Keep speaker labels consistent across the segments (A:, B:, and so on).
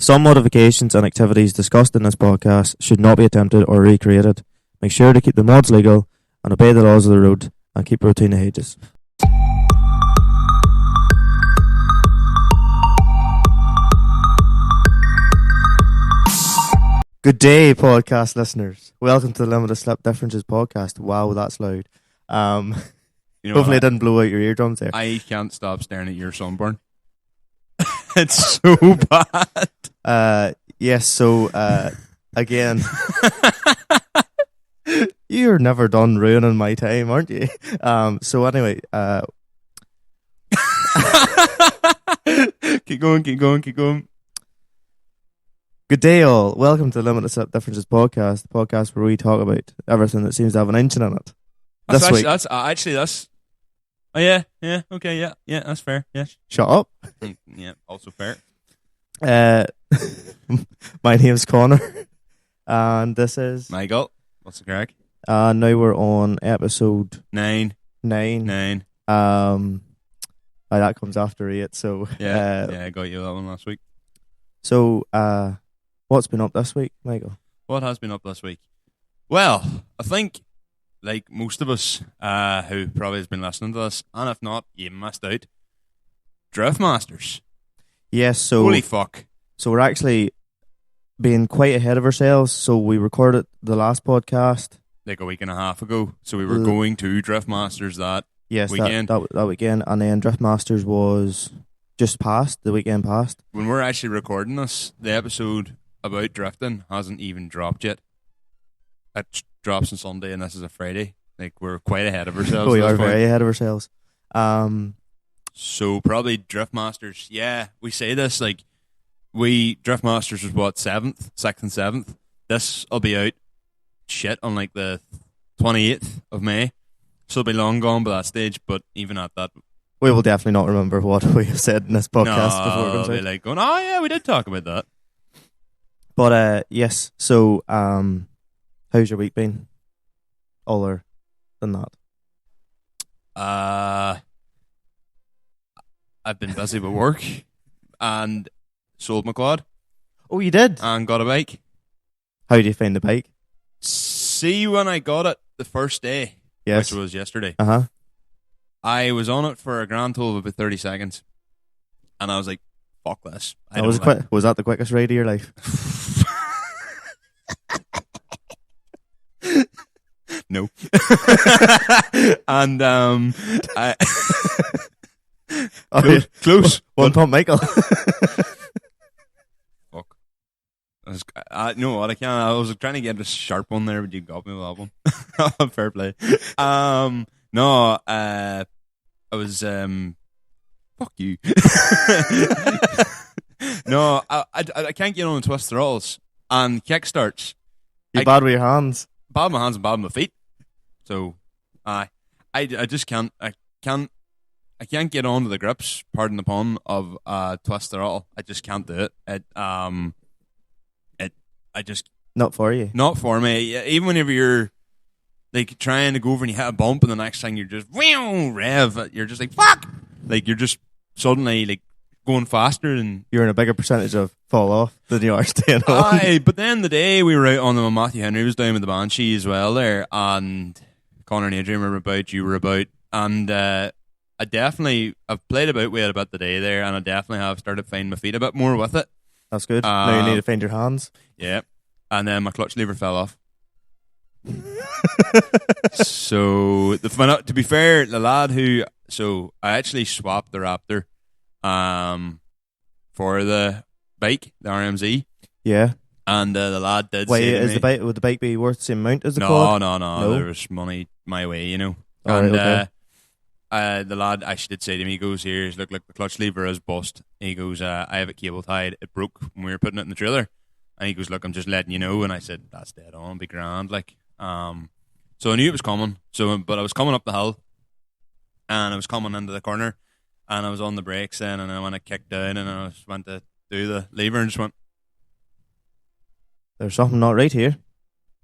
A: Some modifications and activities discussed in this podcast should not be attempted or recreated. Make sure to keep the mods legal and obey the laws of the road and keep routine ages. Good day, podcast listeners. Welcome to the Limited Slip Differences podcast. Wow, that's loud. Hopefully it didn't blow out your eardrums there.
B: I can't stop staring at your sunburn. It's so bad.
A: Yes, so, again, you're never done ruining my time, aren't you? So anyway,
B: keep going.
A: Good day, all. Welcome to the Limited Slip Differences podcast, the podcast where we talk about everything that seems to have an inch in it.
B: That's that's fair. Yeah,
A: Shut up.
B: Yeah, also fair.
A: My name's Conor, and this is
B: Michael. What's the crack?
A: Now we're on episode
B: 9.
A: That comes after 8. So
B: I got you that one last week.
A: So, what's been up this week, Michael?
B: What has been up this week? Well, I think, like most of us who probably has been listening to this, and if not, you missed out. Drift Masters.
A: Yes, so...
B: Holy fuck.
A: So we're actually being quite ahead of ourselves. So we recorded the last podcast.
B: Like a week and a half ago. So we were going to Drift Masters that weekend.
A: That weekend. And then Drift Masters was just past, the weekend past.
B: When we're actually recording this, the episode about drifting hasn't even dropped yet. It drops on Sunday and this is a Friday. Like, we're quite ahead of ourselves.
A: We are very ahead of ourselves.
B: So probably Drift Masters. Yeah, we say this like Drift Masters was what, 6th and 7th. This will be out on like the 28th of May. So it'll be long gone by that stage, but even at that,
A: we will definitely not remember what we have said in this podcast before it comes out.
B: Like going, oh yeah, we did talk about that.
A: But yes, so how's your week been? Other than that.
B: I've been busy with work and sold my quad.
A: Oh, you did?
B: And got a bike.
A: How did you find the bike?
B: See, when I got it the first day,
A: yes,
B: which was yesterday,
A: I
B: was on it for a grand total of about 30 seconds. And I was like, fuck this.
A: Was that the quickest ride of your life?
B: No. And I close.
A: One pump, Michael.
B: Fuck. No, what I can't. I was trying to get a sharp one there, but you got me with that one. Fair play. No. I was. Fuck you. No, I can't get on the twist throttles and kickstarts.
A: You're bad with your hands.
B: Bad with my hands and bad with my feet. So, I just can't. I can't get onto the grips, pardon the pun, of twist throttle. I just can't do it.
A: Not for you.
B: Not for me. Even whenever you're like trying to go over and you hit a bump, and the next thing you're just rev, you're just like fuck. Like you're just suddenly like going faster, and
A: you're in a bigger percentage of fall off than you are staying on.
B: Aye, but then the day we were out on them, Matthew Henry was down with the Banshee as well there, and Conor and Adrian were about, you were about, and I've played about with it a bit today there, and I definitely have started finding my feet a bit more with it.
A: That's good. Now you need to find your hands.
B: Yeah. And then my clutch lever fell off. So, to be fair, the lad I actually swapped the Raptor for the bike, the RMZ.
A: Yeah.
B: And the lad did
A: say
B: to me,
A: would the bike be worth the same amount as the quad?
B: No. There was money my way, you know.
A: All
B: and
A: right, okay.
B: The lad actually did say to me, he goes, "Here's look, the clutch lever is bust." He goes, "I have it cable tied. It broke when we were putting it in the trailer." And he goes, "Look, I'm just letting you know." And I said, "That's dead on, be grand." Like, so I knew it was coming. But I was coming up the hill, and I was coming into the corner, and I was on the brakes then, and then when I kicked down, and I just went to do the lever, and just went,
A: "There's something not right here.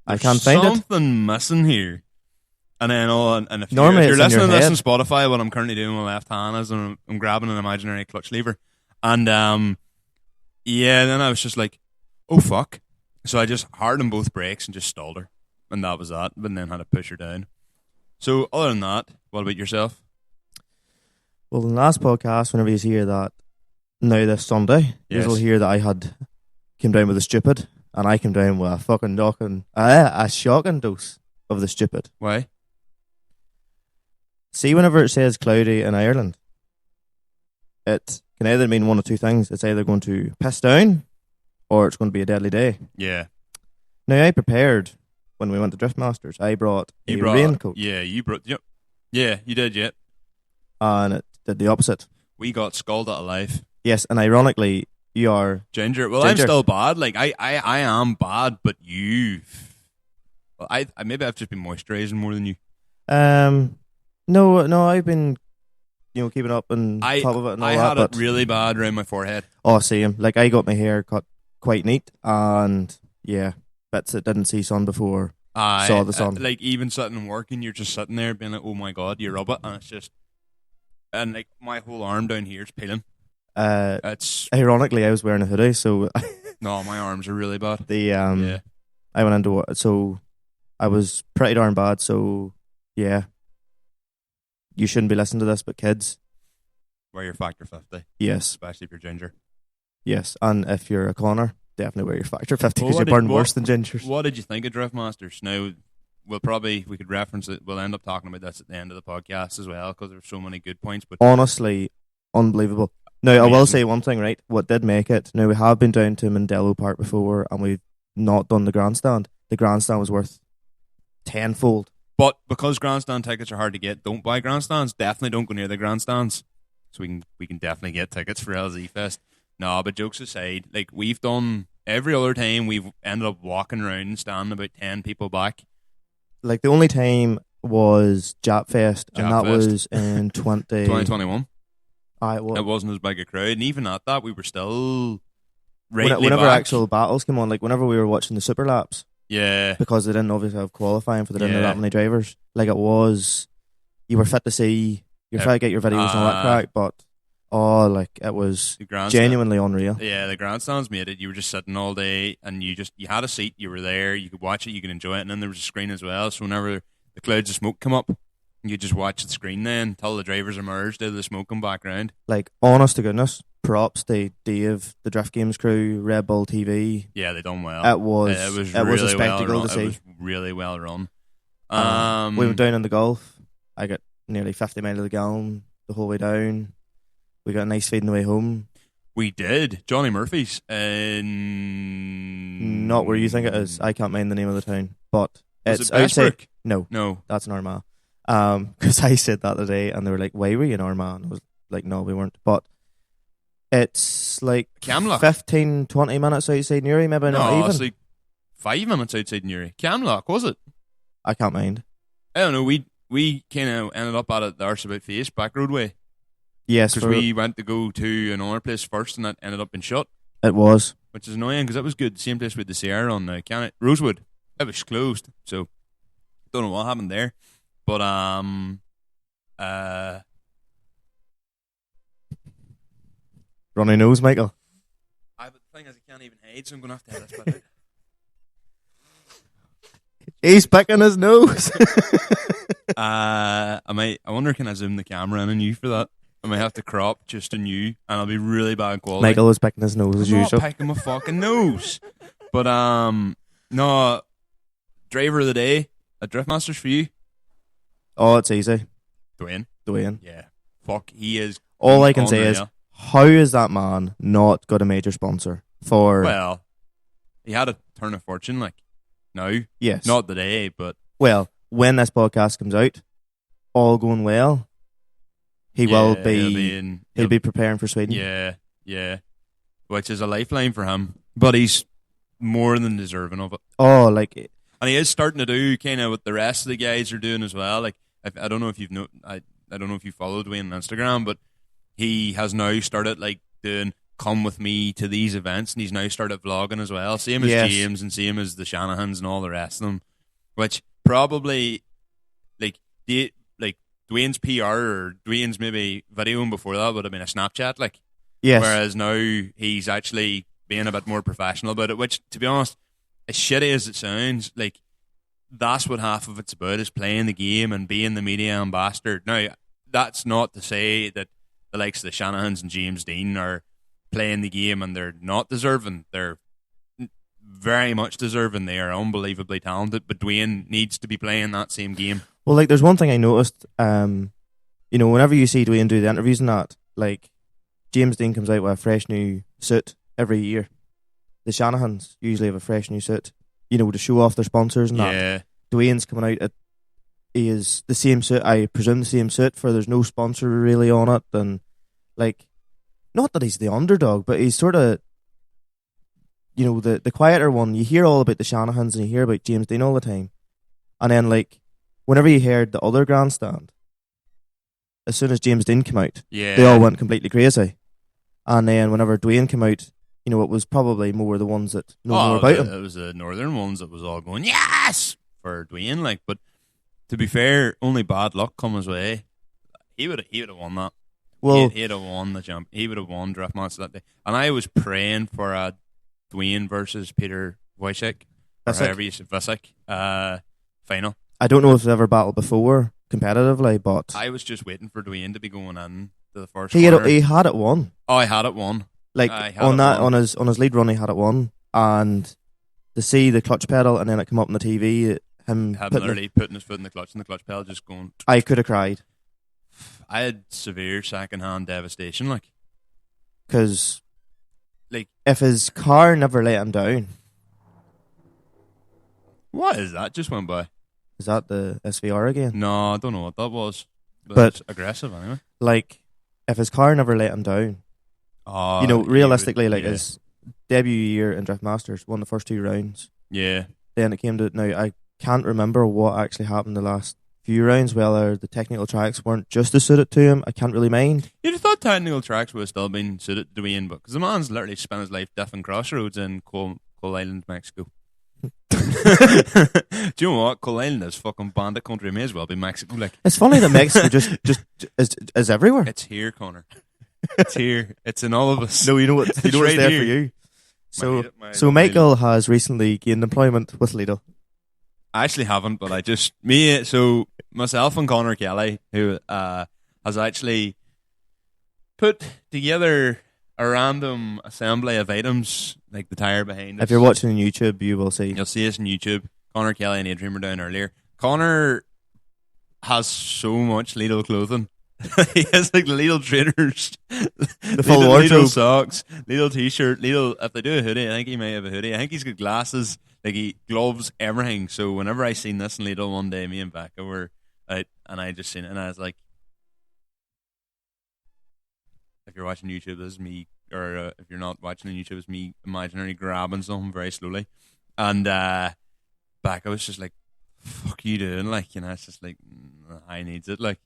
A: I can't find it.
B: Something missing here." And then, and if
A: Normally
B: you're listening to this on
A: head.
B: Spotify, what I'm currently doing with my left hand is I'm grabbing an imaginary clutch lever, and Yeah, and then I was just like, oh fuck. So I just hardened both brakes and just stalled her. And that was that. But then had to push her down. So other than that, what about yourself?
A: Well, in the last podcast, whenever you hear that, now this Sunday,
B: Yes.
A: you'll hear that I had came down with a stupid, and I came down with a fucking a shocking dose of the stupid.
B: Why?
A: See, whenever it says cloudy in Ireland, it can either mean one of two things. It's either going to piss down, or it's going to be a deadly day.
B: Yeah.
A: Now, I prepared when we went to Driftmasters. I brought a raincoat.
B: Yeah, you brought. Yep. Yeah, you did. Yeah.
A: And it did the opposite.
B: We got scalded alive.
A: Yes, and ironically, you are
B: Ginger. Well,
A: Ginger.
B: I'm still bad. Like I am bad, but you. Well, I maybe I've just been moisturising more than you.
A: No, I've been, keeping up and top of it and all
B: I
A: that.
B: had it really bad around my forehead.
A: Oh, same. Like, I got my hair cut quite neat, and yeah, bits that didn't see sun before saw the sun.
B: Like, even sitting and working, you're just sitting there being like, oh my god, you rub it, and it's just, and like my whole arm down here is peeling. It's
A: ironically, I was wearing a hoodie, so
B: no, my arms are really bad.
A: Yeah. I went into it, so I was pretty darn bad. So yeah, you shouldn't be listening to this, but kids,
B: Wear your factor 50,
A: yes,
B: especially if you're ginger.
A: yes, and if you're a Conor, definitely wear your factor 50
B: Well,
A: because you burn worse than gingers.
B: What did you think of Driftmasters? Now, we could reference it. We'll end up talking about this at the end of the podcast as well because there's so many good points. But
A: Honestly, unbelievable. Now,
B: amazing.
A: I will say one thing, right? What did make it? Now, we have been down to Mandello Park before, and we've not done the grandstand. The grandstand was worth tenfold.
B: But because grandstand tickets are hard to get, don't buy grandstands. Definitely don't go near the grandstands. So we can definitely get tickets for LZ Fest. No, but jokes aside, like we've done every other time, we've ended up walking around and standing about 10 people back.
A: Like, the only time was Jap Fest, and that
B: Fest.
A: was in
B: 2021.
A: It
B: It wasn't as big a crowd, and even at that, we were still rightly
A: whenever
B: back.
A: actual battles came on, like whenever we were watching the super laps,
B: Yeah.
A: because they didn't obviously have qualifying for they didn't have
B: Yeah.
A: that many drivers. Like, it was, you were fit to see, you're fit to get your videos and all that crack, but it was
B: The grandstand,
A: genuinely unreal.
B: Yeah, the grandstands made it. You were just sitting all day, and you had a seat. You were there. You could watch it. You could enjoy it, and then there was a screen as well. So whenever the clouds of smoke come up, you just watch the screen then until the drivers emerged out of the smoke come back round.
A: Like, honest to goodness, props to Dave, the Drift Games crew, Red Bull TV.
B: Yeah, they done well.
A: It was
B: really
A: a spectacle
B: well
A: to see.
B: It was really well run.
A: We went down in the Gulf. I got nearly 50 miles of the gallon the whole way down. We got a nice feed on the way home.
B: We did. Johnny Murphy's
A: Not where you think it is. I can't mind the name of the town, but
B: Was
A: it's
B: it
A: outside.
B: Bestbrook?
A: No, that's in Armagh. Because I said that today, and they were like, "Why were you in Armagh?" And I was like, "No, we weren't." But it's like
B: Camlock.
A: 15, 20 minutes outside Newry, maybe not
B: No,
A: even.
B: it's like 5 minutes outside Newry. Camlock, was it?
A: I can't mind.
B: I don't know. We kind of ended up at the Arse About Face back roadway
A: Yes,
B: because we went to go to another place first, and that ended up being shut,
A: it was.
B: which is annoying because that was good. The same place with the Sierra on Rosewood. It was closed, so don't know what happened there. But
A: Runny nose, Michael.
B: the thing is, I can't even hide, so I'm gonna have to head this bit out.
A: He's picking his nose.
B: I wonder, can I zoom the camera in on you for that? I might have to crop just on you, and it'll be really bad quality.
A: Michael was picking his nose as
B: I'm
A: usual.
B: not picking my fucking nose. But no, driver of the day at Driftmasters for you,
A: Oh, it's easy.
B: Duane.
A: Dwayne.
B: Yeah, fuck, he is.
A: All I can say is,
B: unreal.
A: how is that man not got a major sponsor for?
B: Well, he had a turn of fortune, like now,
A: Yes.
B: not today, but
A: Well, when this podcast comes out, all going well, he'll be preparing for Sweden.
B: yeah, which is a lifeline for him. But he's more than deserving of it.
A: Oh, like,
B: And he is starting to do kind of what the rest of the guys are doing as well. Like, I don't know if I don't know if you follow Duane on Instagram, but he has now started like doing come with me to these events, and he's now started vlogging as well. Same as
A: Yes.
B: James and same as the Shanahans and all the rest of them. Which probably like Dwayne's PR or Dwayne's maybe videoing before that would have been a Snapchat, like.
A: yes.
B: Whereas now he's actually being a bit more professional about it, which, to be honest, as shitty as it sounds, like, that's what half of it's about, is playing the game and being the media ambassador. Now, that's not to say that the likes of the Shanahans and James Dean are playing the game and they're not deserving. They're very much deserving. They are unbelievably talented, but Duane needs to be playing that same game.
A: Well, like, there's one thing I noticed, whenever you see Duane do the interviews and that, like, James Dean comes out with a fresh new suit every year. The Shanahans usually have a fresh new suit, to show off their sponsors and that. Duane's coming out he is the same suit, I presume the same suit, for there's no sponsor really on it, and, like, not that he's the underdog, but he's sort of, the quieter one. You hear all about the Shanahans and you hear about James Dean all the time. And then, like, whenever you heard the other grandstand, as soon as James Dean came out, they all went completely crazy. And then whenever Duane came out, it was probably more the ones that know more about him.
B: It was the northern ones that was all going, yes! For Duane, like, but to be fair, only bad luck come his way. He would have won that. Well, he'd have won the jump. He would have won Draft Master that day. And I was praying for a Duane versus Peter Wojcik, or however you say, Visick, final.
A: I don't know if they've ever battled before competitively, but
B: I was just waiting for Duane to be going in to the first.
A: He had it won.
B: Oh, he had it won.
A: Like, on his lead run, he had it won, and to see the clutch pedal and then it come up on the TV, him
B: putting his foot in the clutch and the clutch pedal just going.
A: I could have cried.
B: I had severe second-hand devastation, like,
A: because, like, if his car never let him down.
B: What is that? Just went by.
A: Is that the SVR again?
B: No, I don't know what that was. But it's aggressive anyway.
A: Like, if his car never let him down, realistically, his debut year in Drift Masters, won the first 2 rounds.
B: Yeah.
A: Then it came to, now I can't remember what actually happened the last few rounds, whether the technical tracks weren't just as suited to him. I can't really mind.
B: You'd have thought technical tracks would have still been suited to Duane, because the man's literally spent his life different crossroads in Coal Island, Mexico. Do you know what? Coal Island is fucking bandit country. May as well be Mexico. Like, it's funny that Mexico just is everywhere. It's here, Conor. It's here. It's in all of us. No, you know what? You know what's there here for you. So Michael has recently gained employment with Lidl. I actually haven't, but myself and Conor Kelly, who has actually put together a random assembly of items, like the tyre behind us. If you're watching on YouTube, you will see. You'll see us on YouTube. Conor Kelly and Adrian were down earlier. Conor has so much Lidl clothing. He has like Lidl trainers, the full wardrobe, Lidl socks, Lidl t-shirt, Lidl. If they do a hoodie, I think he may have a hoodie. I think he's got glasses, gloves, everything. So whenever I seen this in Lidl one day, me and Becca were out, and I just seen it, and I was like, if you're watching YouTube, this is me, or if you're not watching on YouTube, it's me imaginary grabbing something very slowly, and Becca was just like, "Fuck you doing?" Like, it's just like, I needs it, like.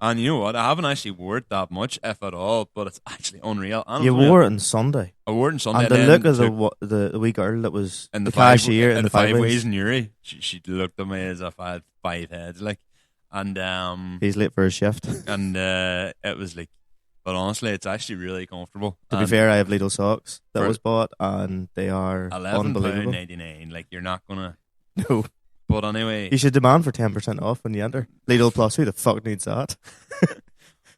B: And you know what? I haven't actually wore it that much, if at all, but it's actually unreal. And you wore it on Sunday. I wore it on Sunday. And the look of the wee girl that was in the cashier in the five ways in Uri, she looked at me as if I had 5 heads, like. And he's late for his shift. And it was like, but honestly, it's actually really comfortable. To be fair, I have Lidl socks that was bought, and they are unbelievable. £11.99. Like, you're not gonna. No. But anyway, you should demand for 10% off when you enter Lidl Plus. Who the fuck needs that?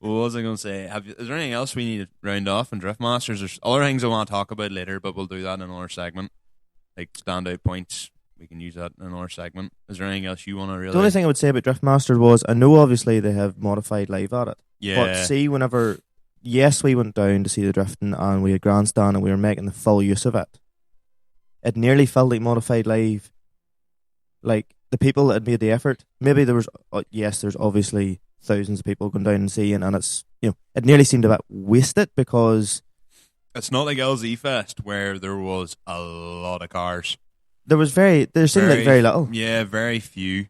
B: Well, what was I going to say? Is there anything else we need to round off in Drift Masters? There's other things I want to talk about later, but we'll do that in another segment. Like standout points, we can use that in another segment. Is there anything else you want to really? The only thing I would say about Drift Masters was, I know obviously they have modified live at it. Yeah. But see, whenever, yes, we went down to see the drifting and we had grandstand and we were making the full use of it. It nearly felt like modified live. Like, the people that had made the effort, maybe there was, there's obviously thousands of people going down and seeing, and it's, it nearly seemed a bit wasted because it's not like LZ Fest where there was a lot of cars. There seemed like very little. Yeah, very few.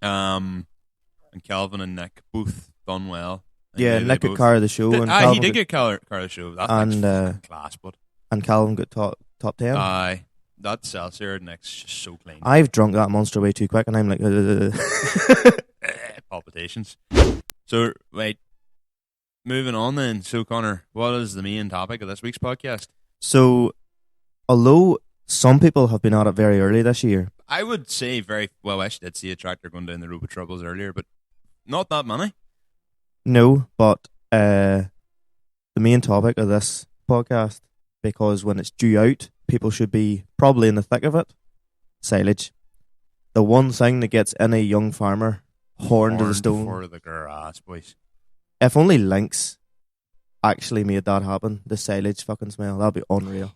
B: And Calvin and Nick both done well. Yeah, Nick got car of the show. He did get car of the show. That's class, but. And Calvin got top 10. Aye. That Celsius next just so clean. I've drunk that monster way too quick, and I'm like, palpitations. So, wait, moving on then. So, Conor, what is the main topic of this week's podcast? So,
A: although some people have been at it very early this year.
B: I would say very well. I actually did see a tractor going down the road with troubles earlier, but not that many.
A: No, but the main topic of this podcast, because when it's due out, people should be probably in the thick of it. Silage. The one thing that gets any young farmer horned to the stone.
B: For the grass, boys.
A: If only Lynx actually made that happen, the silage fucking smell, that'd be unreal.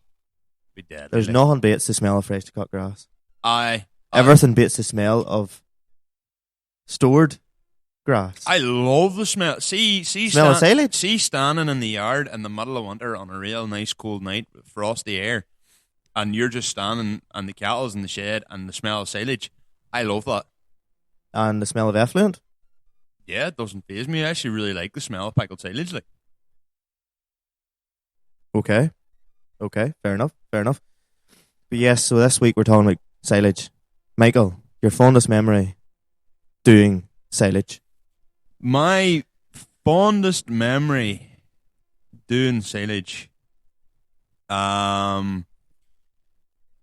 B: Be dead.
A: There's nothing beats the smell of fresh cut grass.
B: Aye.
A: Everything beats the smell of stored grass.
B: I love the smell. See,
A: smell of silage.
B: See, standing in the yard in the middle of winter on a real nice cold night with frosty air, and you're just standing and the cattle's in the shed and the smell of silage. I love that.
A: And the smell of effluent.
B: Yeah, it doesn't faze me. I actually really like the smell of pickled silage. Like,
A: okay, fair enough. But yes, so this week we're talking about silage. Michael, your fondest memory doing silage?
B: My fondest memory doing silage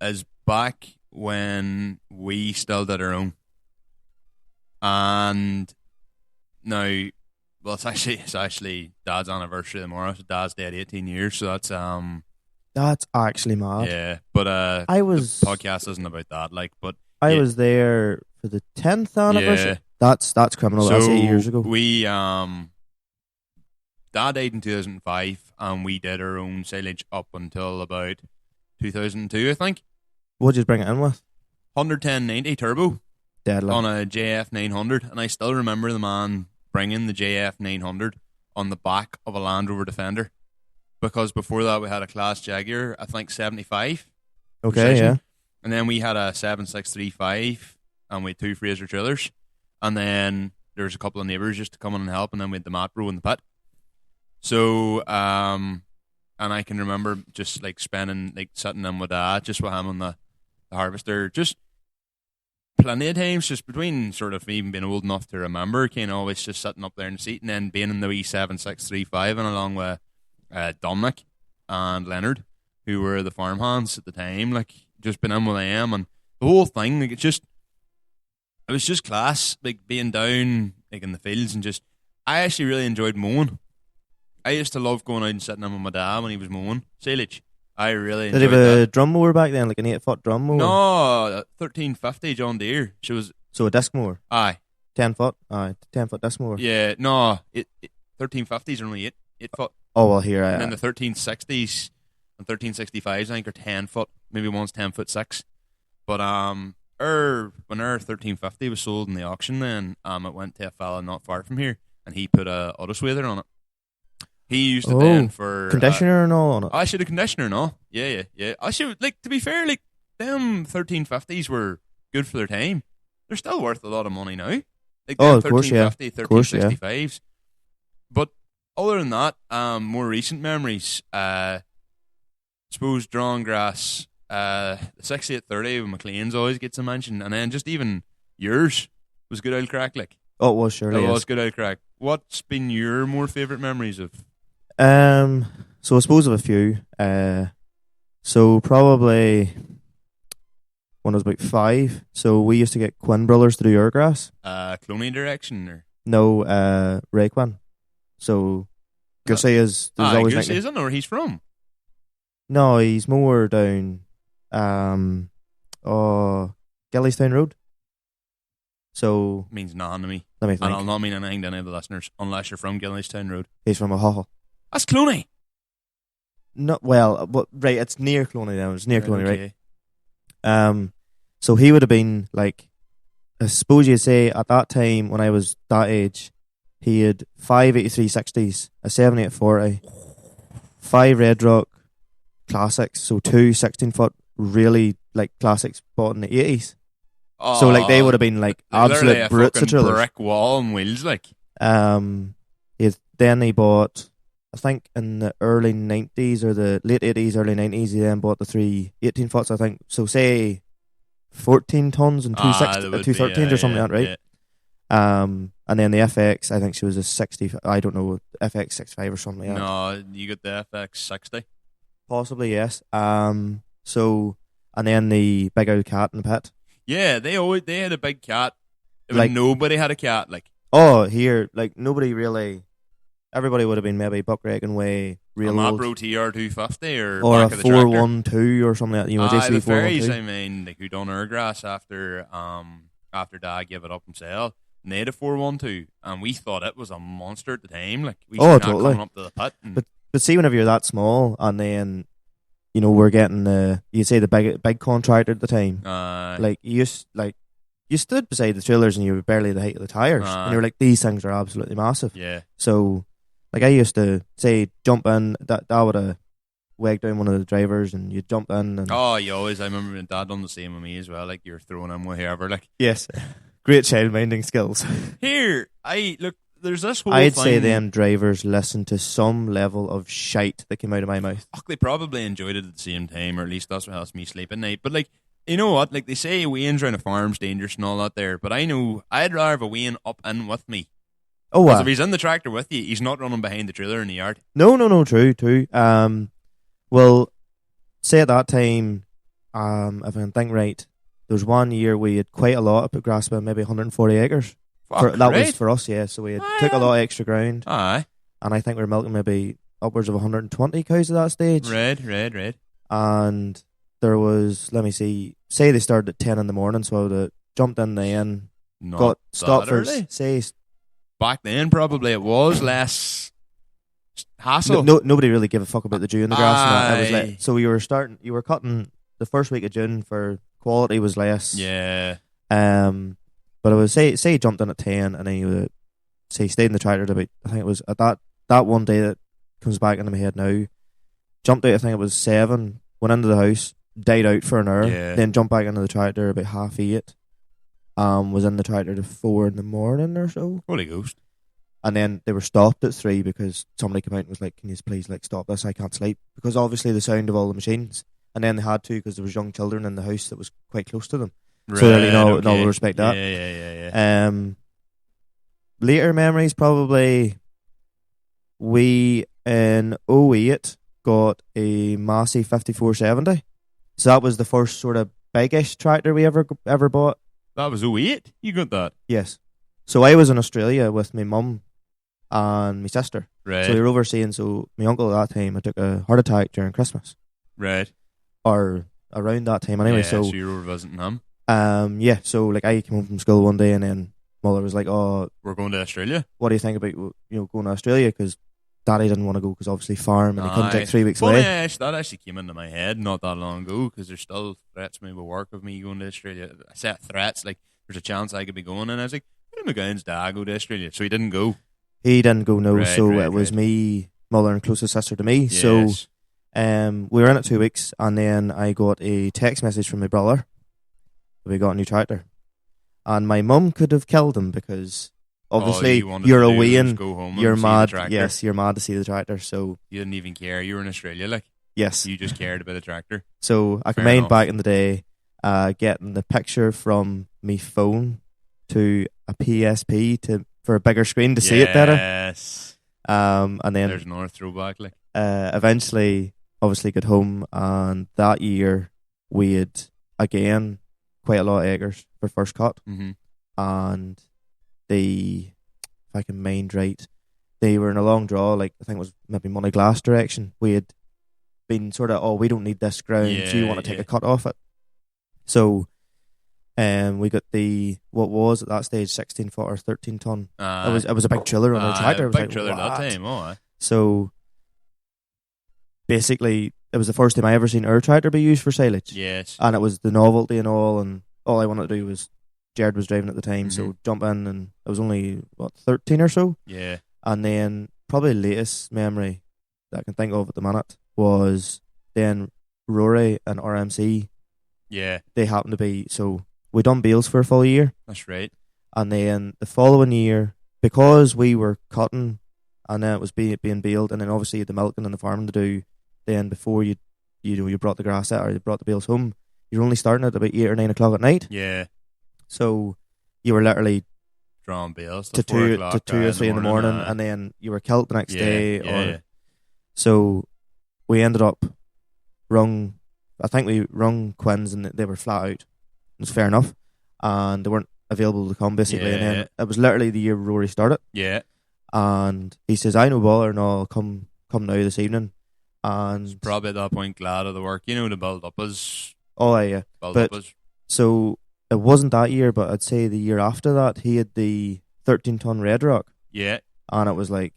B: is back when we still did our own. And now, well, it's actually Dad's anniversary tomorrow. So Dad's dead 18 years, so that's
A: actually mad.
B: Yeah, but the podcast isn't about that. Like, but
A: I was there for the 10th anniversary.
B: Yeah.
A: That's criminal.
B: So
A: that's 8 years ago.
B: We Dad died in 2005, and we did our own silage up until about 2002, I think.
A: What'd you bring it in with?
B: 110/90 turbo.
A: Deadly.
B: On a JF 900, and I still remember the man bringing the JF 900 on the back of a Land Rover Defender, because before that we had a Class Jaguar, I think 75.
A: Okay,
B: precision.
A: yeah.
B: And then we had a 7635, and we had 2 Fraser trailers, and then there was a couple of neighbours just to come in and help, and then we had the mat bro in the pit. So, and I can remember just like spending, like sitting in with Dad, just with him on the harvester, just plenty of times, just between sort of even being old enough to remember, kind of always just sitting up there in the seat, and then being in the wee 7635, and along with Dominic and Leonard, who were the farm hands at the time, like just been in with them, and the whole thing, like it was just class, like being down like in the fields, and just I actually really enjoyed mowing. I used to love going out and sitting in with my dad when he was mowing silage. I really enjoyed
A: Did he have a
B: that.
A: drum mower back then, like an 8-foot drum mower?
B: No, a 1350 John Deere.
A: So a disc mower?
B: Aye.
A: 10-foot? Aye, 10-foot disc mower.
B: Yeah, no, 1350s are only 8 foot.
A: Oh, well, here I
B: And then the 1360s and 1365s, I think, are 10 foot. Maybe one's 10'6". But when our 1350 was sold in the auction, then it went to a fella not far from here, and he put a autoswather on it. He used it then for
A: conditioner and all on it.
B: I should have conditioner and all. Yeah. I should, like, to be fair, like them 1350s were good for their time. They're still worth a lot of money now. Like
A: of course, yeah.
B: 1365s. But other than that, more recent memories. Suppose drawn grass. The 6830 with McLean's always gets a mention, and then just even yours was good old crack. Like,
A: oh, it was surely.
B: It was good old crack. What's been your more favourite memories of?
A: So I suppose of a few. So probably when I was about 5. So we used to get Quinn brothers to do your grass.
B: Cloney direction or
A: no? Ray Quinn. So Gussie is. There's always
B: Gussie isn't where he's from.
A: No, he's more down. Gillistown Road. So
B: means nothing to me.
A: Let me think.
B: And I'll not mean anything to any of the listeners unless you're from Gillistown Road.
A: He's from O'Hull.
B: That's Cloney.
A: No, well, right. It's near Cloney now. It's near Cloney,
B: okay.
A: Right? So he would have been like, I suppose you'd say at that time when I was that age, he had 5 8360s, a 7840, 5 Red Rock classics, so 2 16-foot really like classics bought in the 80s.
B: Oh,
A: so like they would have been like absolute brutes of trailers.
B: Brick wall and wheels, like.
A: Then he bought, I think in the early 90s or the late 80s, early 90s, he then bought the 3 18-foots, I think. So say 14 tons and 2 13s or something like that, right?
B: Yeah.
A: And then the FX, I think she was a 60, I don't know, FX 65 or something like that.
B: No, you got the FX 60.
A: Possibly, yes. So, and then the big old cat in the pit.
B: Yeah, they had a big cat.
A: Like-
B: Nobody had a cat. Like,
A: Oh, here, like nobody really. Everybody would have been maybe buckraking way real
B: a
A: old,
B: Mapro TR250
A: or
B: back
A: a
B: of the tractor.
A: 412 or something like that. You know,
B: The
A: JCB
B: fairies,
A: 412.
B: I mean, like, who done Airgrass after Dad gave it up himself. And they had a 412, and we thought it was a monster at the time. Like, we seen that
A: Totally.
B: coming up to the pit. And
A: But see, whenever you're that small, and then we're getting you say the big contractor at the time. Like you stood beside the trailers and you were barely the height of the tires, and you were like, these things are absolutely massive.
B: Yeah.
A: So, like, I used to say jump in. That would have weighed down one of the drivers, and you jump in. And
B: I remember when Dad done the same with me as well. Like, you're throwing him with whoever. Like,
A: yes, great child minding skills.
B: here, there's this whole
A: I'd
B: thing.
A: say them drivers listened to some level of shite that came out of my mouth.
B: They probably enjoyed it at the same time, or at least that's what helps me sleep at night. But, like, you know what? Like, they say weighings around a farm's dangerous and all that there, but I know I'd rather have a weighing up in with me.
A: Oh,
B: Because if he's in the tractor with you, he's not running behind the trailer in the yard.
A: No, true. Well, say at that time, if I can think right, there was 1 year we had quite a lot up at Grassman, maybe 140 acres. That was for us, yeah. So we took a lot of extra ground.
B: Aye.
A: And I think we were milking maybe upwards of 120 cows at that stage.
B: Red.
A: And there was, let me see, say they started at 10 in the morning, so I would have jumped in then, got stopped for, say...
B: Back then, probably it was less hassle.
A: Nobody really gave a fuck about the dew in the grass. And that. It was like, so you were cutting the first week of June for quality was less.
B: Yeah.
A: But I would say jumped in at 10, and then you would say stayed in the tractor to about, I think it was at that one day that comes back into my head now. Jumped out, I think it was 7, went into the house, died out for an hour, then jumped back into the tractor about 8:30. Was in the tractor to 4 in the morning or so.
B: Holy Ghost.
A: And then they were stopped at 3 because somebody came out and was like, can you please stop this, I can't sleep. Because obviously the sound of all the machines. And then they had to because there was young children in the house that was quite close to them. Right, so really no respect that.
B: Yeah.
A: Later memories, probably we in 08 got a Massey 5470. So that was the first sort of big-ish tractor we ever bought.
B: That was 08? You got that?
A: Yes. So I was in Australia with my mum and my sister.
B: Right.
A: So we were overseeing. So my uncle at that time, I took a heart attack during Christmas.
B: Right.
A: Or around that time anyway.
B: So you were visiting him?
A: Yeah. So like I came home from school one day and then mother was like, "Oh,
B: we're going to Australia.
A: What do you think about going to Australia?" Because Daddy didn't want to go because obviously farm and he couldn't take 3 weeks away.
B: Yeah, that actually came into my head not that long ago because there's still threats maybe work of me going to Australia. I said threats like there's a chance I could be going, and I was like, "Why McGowan's dad go to Australia?" So he didn't go.
A: He didn't go. No. It was me, mother, and closest sister to me.
B: Yes.
A: So, we were in it 2 weeks, and then I got a text message from my brother. We got a new tractor, and my mum could have killed him because obviously you're away and you're mad. Yes, you're mad to see the tractor. So
B: you didn't even care. You were in Australia, like
A: yes,
B: you just cared about the tractor.
A: So I can mind back in the day, getting the picture from me phone to a PSP for a bigger screen to see it better.
B: Yes.
A: And then
B: there's another throwback. Like
A: eventually, obviously, got home, and that year we had again quite a lot of acres for first cut, and if I can mind right, they were in a long draw. Like I think it was maybe Money Glass direction. We had been sort of, we don't need this ground. Do you want to take a cut off it? So, we got what was at that stage 16-foot or 13-ton. It was a big trailer on our tractor. It was
B: big trailer at that time.
A: So basically, it was the first time I ever seen our tractor be used for silage.
B: Yes,
A: and it was the novelty and all I wanted to do was. Jared was driving at the time, so jump in, and it was only 13 or so.
B: Yeah,
A: and then probably the latest memory that I can think of at the minute was then Rory and RMC.
B: Yeah,
A: they happened to be so we done bales for a full year.
B: That's right.
A: And then the following year, because we were cutting, and then it was being baled, and then obviously the milking and the farming to do. Then before you brought the grass out or you brought the bales home, you're only starting at about 8 or 9 o'clock at night.
B: Yeah.
A: So you were literally
B: drawing bales
A: to 2 or 3 in the morning, and then you were killed the next day.
B: Yeah.
A: So we ended up rung I think we rung Quins and they were flat out. It was fair enough, and they weren't available to come basically. And then it was literally the year Rory started.
B: Yeah.
A: And he says, "I no bother, and I'll come now this evening." And
B: He's probably at that point glad of the work, to build up his.
A: Oh yeah, so it wasn't that year, but I'd say the year after that he had the 13-ton Red Rock.
B: Yeah.
A: And it was the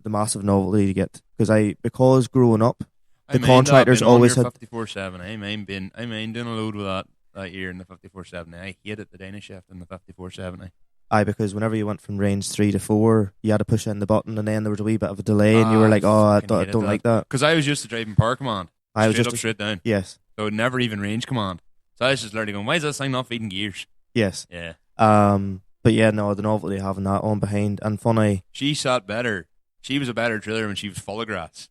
A: massive novelty to get because growing up, the contractors always had
B: 54.7. I mind doing a load with that year in the 54.7. I hated the Danish shaft in the 54.7.
A: Because whenever you went from range 3 to 4, you had to push in the button, and then there was a wee bit of a delay, and you were like, "Oh, I don't like that."
B: Because I was used to driving power command, straight down.
A: Yes.
B: So never even range command. So I was just learning, going, why is this thing not feeding gears?
A: Yes.
B: Yeah.
A: But yeah, no, the novelty of having that on behind, and funny.
B: She sat better. She was a better driller when she was full of grass.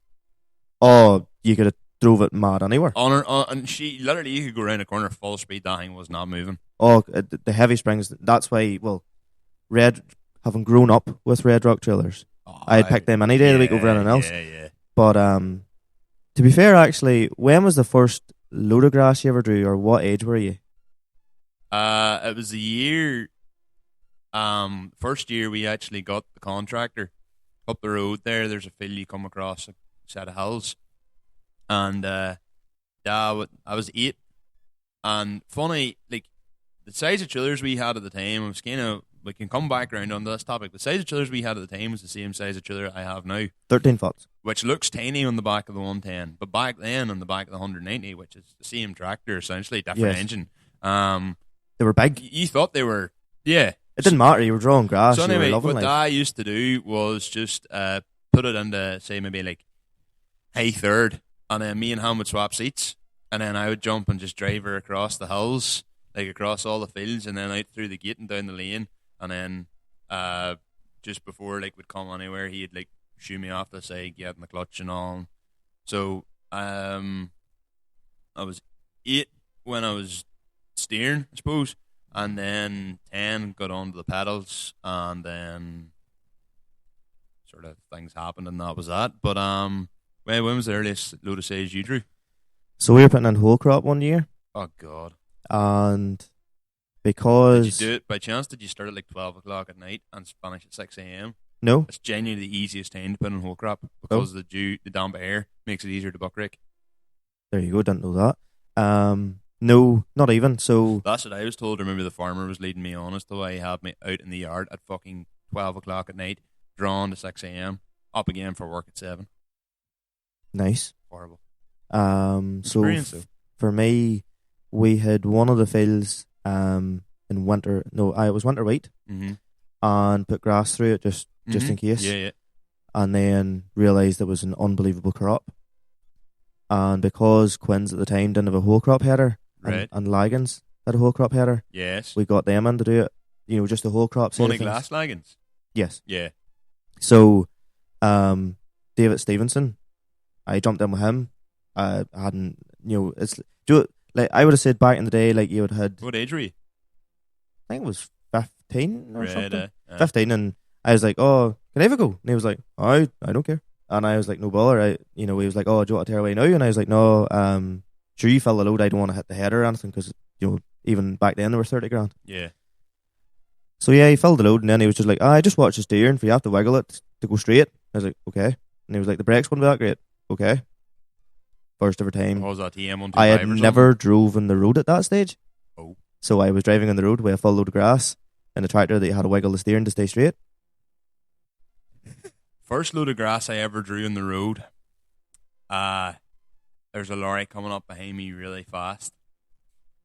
A: Oh, you could have drove it mad anywhere.
B: And she literally, you could go around a corner full speed. That thing was not moving.
A: Oh, the heavy springs. That's why. Well, having grown up with Red Rock trailers, I'd pick them any day of the week over anything else.
B: Yeah.
A: But to be fair, actually, when was the first load of grass you ever drew, or what age were you?
B: It was the year. First year we actually got the contractor up the road there. There's a field you come across, a set of hills, and I was 8. And funny, like the size of chillers we had at the time, I was kind of. We can come back around on this topic. The size of chillers we had at the time was the same size of chiller I have now.
A: 13 foot.
B: Which looks tiny on the back of the 110. But back then on the back of the 190, which is the same tractor essentially, different engine.
A: They were big.
B: You thought they were, yeah.
A: It didn't matter. You were drawing grass.
B: So anyway, what I used to do was just put it into, say, maybe like high third. And then me and him would swap seats. And then I would jump and just drive her across the hills, like across all the fields, and then out through the gate and down the lane. And then just before we'd come anywhere, he'd shoo me off the side, get in the clutch and all. So I was 8 when I was steering, I suppose, and then 10 got onto the pedals, and then sort of things happened, and that was that. But when was the earliest load of size you drew?
A: So we were putting in whole crop one year.
B: Oh God!
A: And because
B: did you do it by chance? Did you start at 12 o'clock at night and finish at 6 a.m.?
A: No.
B: It's genuinely the easiest time to put in whole crop because the damp air makes it easier to buckrake.
A: There you go, didn't know that. No, not even. So
B: that's what I was told. I remember the farmer was leading me on as to why he had me out in the yard at fucking 12 o'clock at night, drawn to 6 a.m., up again for work at 7.
A: Nice.
B: Horrible.
A: So for me, we had one of the fields in winter. No, it was winter wheat, and put grass through it just in case.
B: Yeah.
A: And then realised it was an unbelievable crop. And because Quins at the time didn't have a whole crop header,
B: right,
A: and Lagans had a whole crop header,
B: yes,
A: we got them in to do it. Just the whole crop.
B: Monoglass Lagans.
A: Yes.
B: Yeah.
A: So, David Stevenson, I jumped in with him. I hadn't, it's I would have said back in the day, you would have had.
B: What age were you?
A: I think it was 15 or something.
B: 15,
A: 15, and I was like, "Oh, can I have a go?" And he was like, "I don't care." And I was like, "No bother." He was like, "Oh, do you want to tear away now?" And I was like, "No, sure, you fill the load. I don't want to hit the header or anything because even back then they were 30 grand."
B: Yeah.
A: So yeah, he filled the load, and then he was just like, "I just watch the steering. If you have to wiggle it to go straight," I was like, "Okay." And he was like, "The brakes wouldn't be that great." Okay. First ever time.
B: What was that, TM125
A: I had never drove on the road at that stage.
B: Oh.
A: So I was driving on the road with a full load of grass and a tractor that you had to wiggle the steering to stay straight.
B: First load of grass I ever drew on the road. There's a lorry coming up behind me really fast,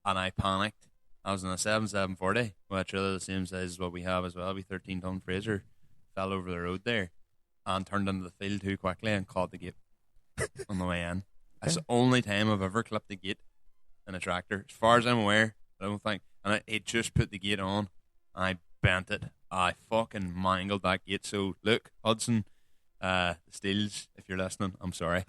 B: and I panicked. I was in a 7740, which really the same size as what we have as well. We 13-ton Fraser fell over the road there and turned into the field too quickly and caught the gate on the way in. That's the only time I've ever clipped the gate in a tractor, as far as I'm aware. I don't think, and it just put the gate on. I bent it. I fucking mangled that gate. So look, Hudson, Steels, if you're listening, I'm sorry.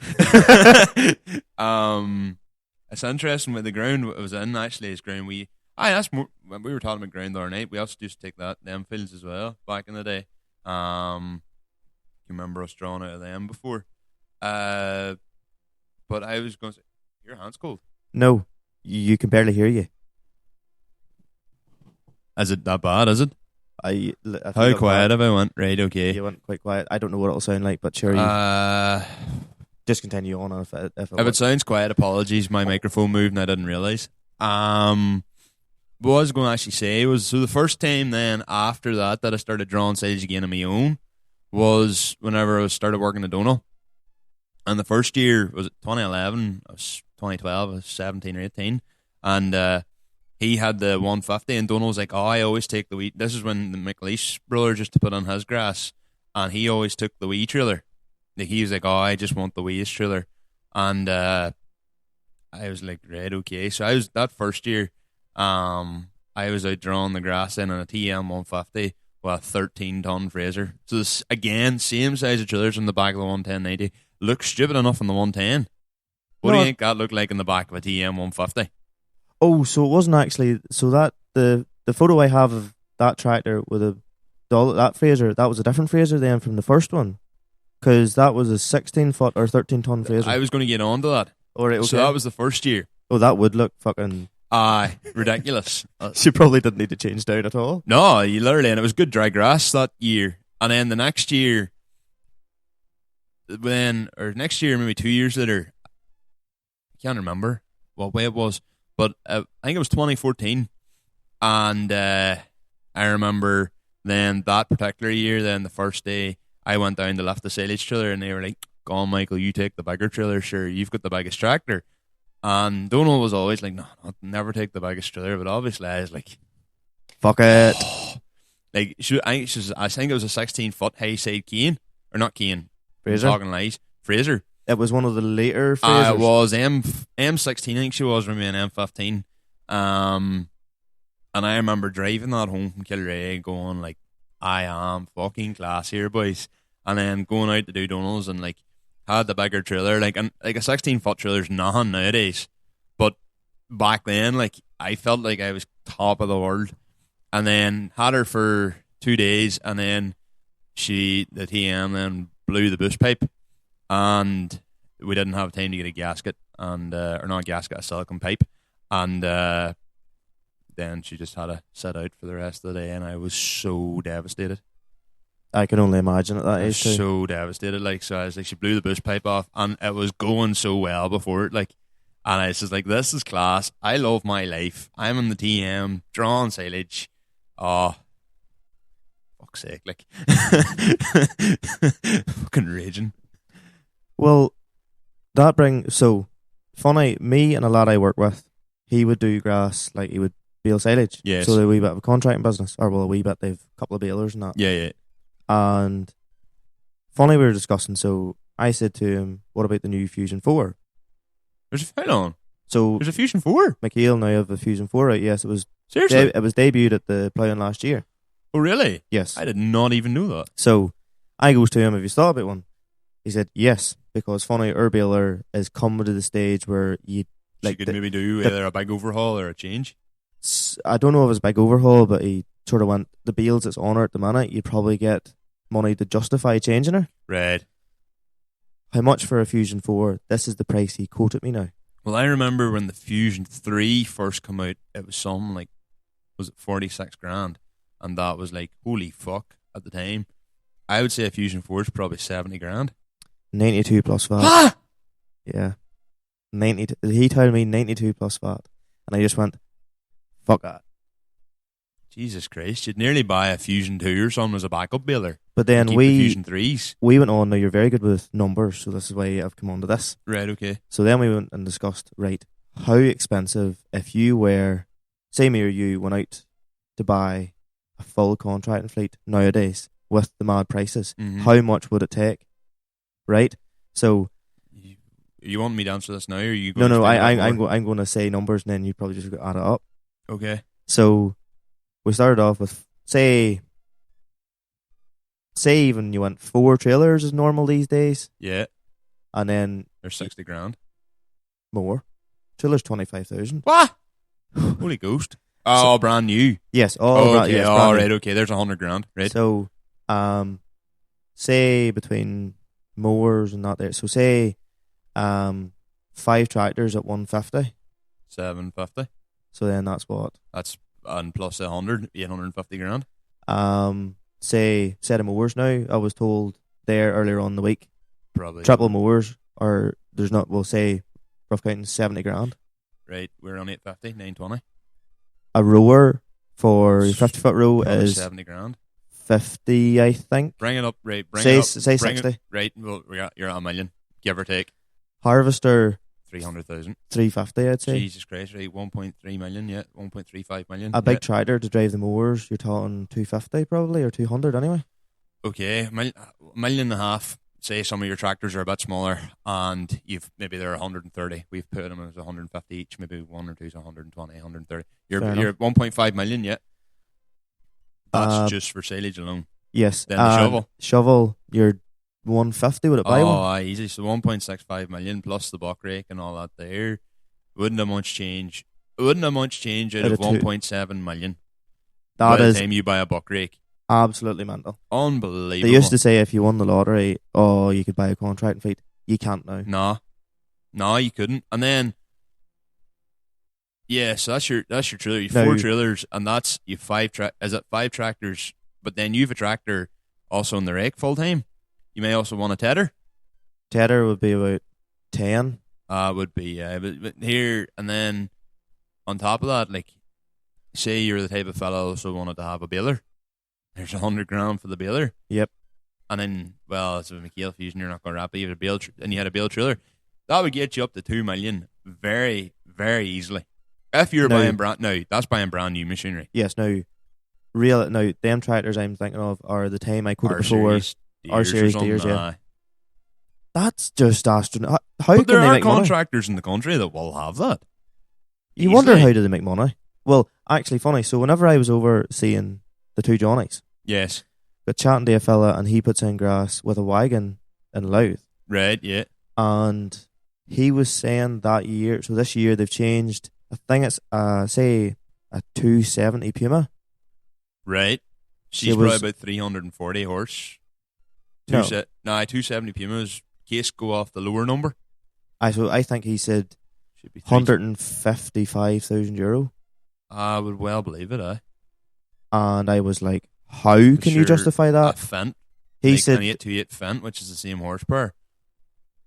B: It's interesting with the ground it was in. Actually, is ground we were talking about ground the other night. We also used to take them fields as well back in the day. You remember us drawing out of them before? But I was going to say, your hand's cold.
A: No, you can barely hear you.
B: Is it that bad, is it?
A: I
B: How quiet have I went? Right, okay.
A: You went quite quiet. I don't know what it'll sound like, but sure, you just continue on if
B: it sounds quiet, apologies. My microphone moved and I didn't realise. What I was going to actually say was, so the first time then after that I started drawing silage again on my own was whenever I started working at Donal. And the first year was 2011, 2012, I was 17 or 18. And he had the 150, and Donal was like, I always take the wee. This is when the McLeish brother just to put on his grass, and he always took the wee trailer. Like, he was like, I just want the weeest trailer. And I was like, right, okay. So I was, that first year, I was out drawing the grass in on a TM 150 with a 13-ton Fraser. So this, again, same size of trailers in the back of the 11090. Looks stupid enough in the 110. What do you think that looked like in the back of a TM 150?
A: Oh, so it wasn't actually. So that the photo I have of that tractor with that Fraser, that was a different Fraser then from the first one, because that was a 16-foot or 13-ton Fraser.
B: I was going to get on to that.
A: All right, okay.
B: So that was the first year.
A: Oh, that would look fucking
B: ridiculous.
A: She probably didn't need to change down at all.
B: No, you literally, and it was good dry grass that year. And then the next year, next year, maybe 2 years later, I can't remember what way it was, but I think it was 2014. And I remember then that particular year, then the first day, I went down to lift the silage trailer, and they were like, go on, Michael, you take the bigger trailer, sure, you've got the biggest tractor. And Donal was always like, no, I'll never take the biggest trailer, but obviously I was like,
A: fuck it.
B: Like, I think it was a 16-foot high side cane, or not cane,
A: Fraser.
B: I'm talking lies, Fraser.
A: It was one of the later Frasers.
B: It was M16, I think she was, maybe an M15. And I remember driving that home from Kilrea going like, I am fucking class here, boys. And then going out to do Donal's and like had the bigger trailer, like a 16-foot trailer's nothing nowadays. But back then, like, I felt like I was top of the world. And then had her for 2 days, and then the TM then blew the boost pipe, and we didn't have time to get a gasket, and or not a gasket, a silicone pipe, and then she just had to sit out for the rest of the day, and I was so devastated.
A: I can only imagine at that age too.
B: So devastated, like, so I was like, she blew the boost pipe off, and it was going so well before it, like, and I was just like, this is class. I love my life. I'm in the TM drawing silage. Oh, fuck's sake, like, fucking raging.
A: Well, so funny, me and a lad I work with, he would do grass, like he would bale silage.
B: Yes.
A: So they're a wee bit of a contracting business, or well, a wee bit, they've a couple of balers and that.
B: Yeah.
A: And funny, we were discussing, so I said to him, what about the new Fusion 4?
B: There's a foul on.
A: So
B: there's a Fusion 4?
A: McKeel now have the Fusion 4 out, yes, it was.
B: Seriously?
A: It was debuted at the Ploughing last year.
B: Oh, really?
A: Yes.
B: I did not even know that.
A: So I goes to him, have you thought about one? He said, yes, because funny, our baler is coming to the stage where you like
B: could maybe do either a big overhaul or a change.
A: I don't know if it's a big overhaul, but he sort of went, the bales that's on her at the minute, you'd probably get money to justify changing her.
B: Right.
A: How much for a Fusion 4? This is the price he quoted me now.
B: Well, I remember when the Fusion 3 first came out, it was something like, was it 46 grand? And that was like, holy fuck, at the time. I would say a Fusion 4 is probably 70 grand.
A: 92 plus VAT.
B: Ah!
A: Yeah. He told me 92 plus VAT. And I just went, fuck that.
B: Jesus Christ, you'd nearly buy a Fusion 2 or something as a backup baler.
A: But then
B: the Fusion 3s.
A: We went on, now you're very good with numbers, so this is why I've come on to this.
B: Right, okay.
A: So then we went and discussed, right, how expensive, if you were, say me or you, went out to buy a full contracting fleet nowadays with the mad prices, how much would it take? Right? So
B: you want me to answer this now, or are you
A: going I'm going to say numbers, and then you probably just add it up.
B: Okay.
A: So we started off with, say even you went 4 trailers is normal these days.
B: Yeah.
A: And then
B: they're 60 grand.
A: More. Trailers 25,000.
B: What? Holy ghost. Oh, so, brand new.
A: Yes.
B: Okay.
A: Yes,
B: right. Okay. There's 100 grand. Right.
A: So, say between mowers and that there. So say, 5 tractors at 150.
B: 750.
A: So then that's what?
B: That's and plus 100, 850 grand.
A: Say set of mowers now. I was told there earlier on in the week.
B: Probably
A: Triple mowers are there's not. We'll say rough counting 70 grand.
B: Right, we're on 850, 920.
A: A rower for 50-foot row
B: Probably
A: is
B: 70 grand.
A: 50, I think.
B: Bring it up, right?
A: Say
B: bring
A: 60.
B: It, right, well, you're at $1 million, give or take.
A: Harvester
B: 300,000.
A: 350, I'd say.
B: Jesus Christ, right? 1.3 million, yeah, 1.35 million.
A: A big tractor to drive the mowers, you're talking 250 probably, or 200 anyway.
B: Okay, $1.5 million. Say some of your tractors are a bit smaller, and maybe they're 130. We've put them as 150 each. Maybe one or two's 120, 130. You're at 1.5 million yet. That's just for silage alone.
A: Yes.
B: Then the shovel.
A: Shovel, you're 150. Would it buy one?
B: Oh, easy. So 1.65 million plus the buckrake and all that there. Wouldn't have much change. It wouldn't have much change out of 1.7 million.
A: That
B: by
A: is
B: the time you buy a buckrake.
A: Absolutely mental.
B: Unbelievable.
A: They used to say if you won the lottery, you could buy a contract feed. You can't now.
B: No, you couldn't. And then, yeah, so that's your trailer. You have 4 trailers, and that's you 5 5 tractors. But then you have a tractor also in the rake full time. You may also want a tedder.
A: Tedder would be about 10.
B: Would be but here and then on top of that, like say you're the type of fella also wanted to have a baler. There's 100 grand for the baler.
A: Yep. And
B: then, well, it's a McKeel fusion. You're not going to wrap it. You have a bale, and you had a bale trailer. That would get you up to 2 million very, very easily. If you're buying that's buying brand new machinery.
A: Yes. Them tractors I'm thinking of are the time I quoted before. R series Deers, yeah. That's just astronomical.
B: But there are contractors in the country that will have that.
A: You wonder how do they make money? Well, actually, funny. So whenever I was over seeing the 2 Johnnies,
B: yes,
A: got chatting to a fella and he puts in grass with a wagon in Louth.
B: Right, yeah.
A: And he was saying that year, so this year they've changed, I think it's, say, a 270 Puma.
B: Right. She's probably about 340 horse. 270 Pumas, case go off the lower number.
A: So I think he said €155,000.
B: I would well believe it,
A: And I was like, how can you justify that?
B: A Fent.
A: He said
B: an 828 Fent, which is the same horsepower,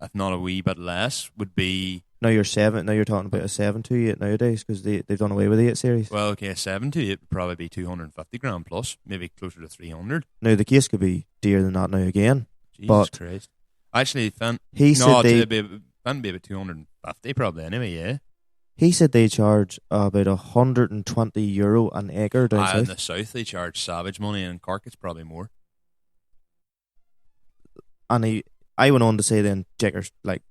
B: if not a wee bit less, would be...
A: Now you're talking about a 728 nowadays because they've done away with the 8 series.
B: Well, okay, a 728 would probably be 250 grand plus, maybe closer to 300.
A: Now the case could be dearer than that now again.
B: Jesus Christ. Actually, Fent...
A: Fent
B: would be about 250 probably anyway, yeah.
A: He said they charge about €120 an acre down south.
B: In the south, they charge savage money, and in Cork, it's probably more.
A: And I went on to say then, checkers, like,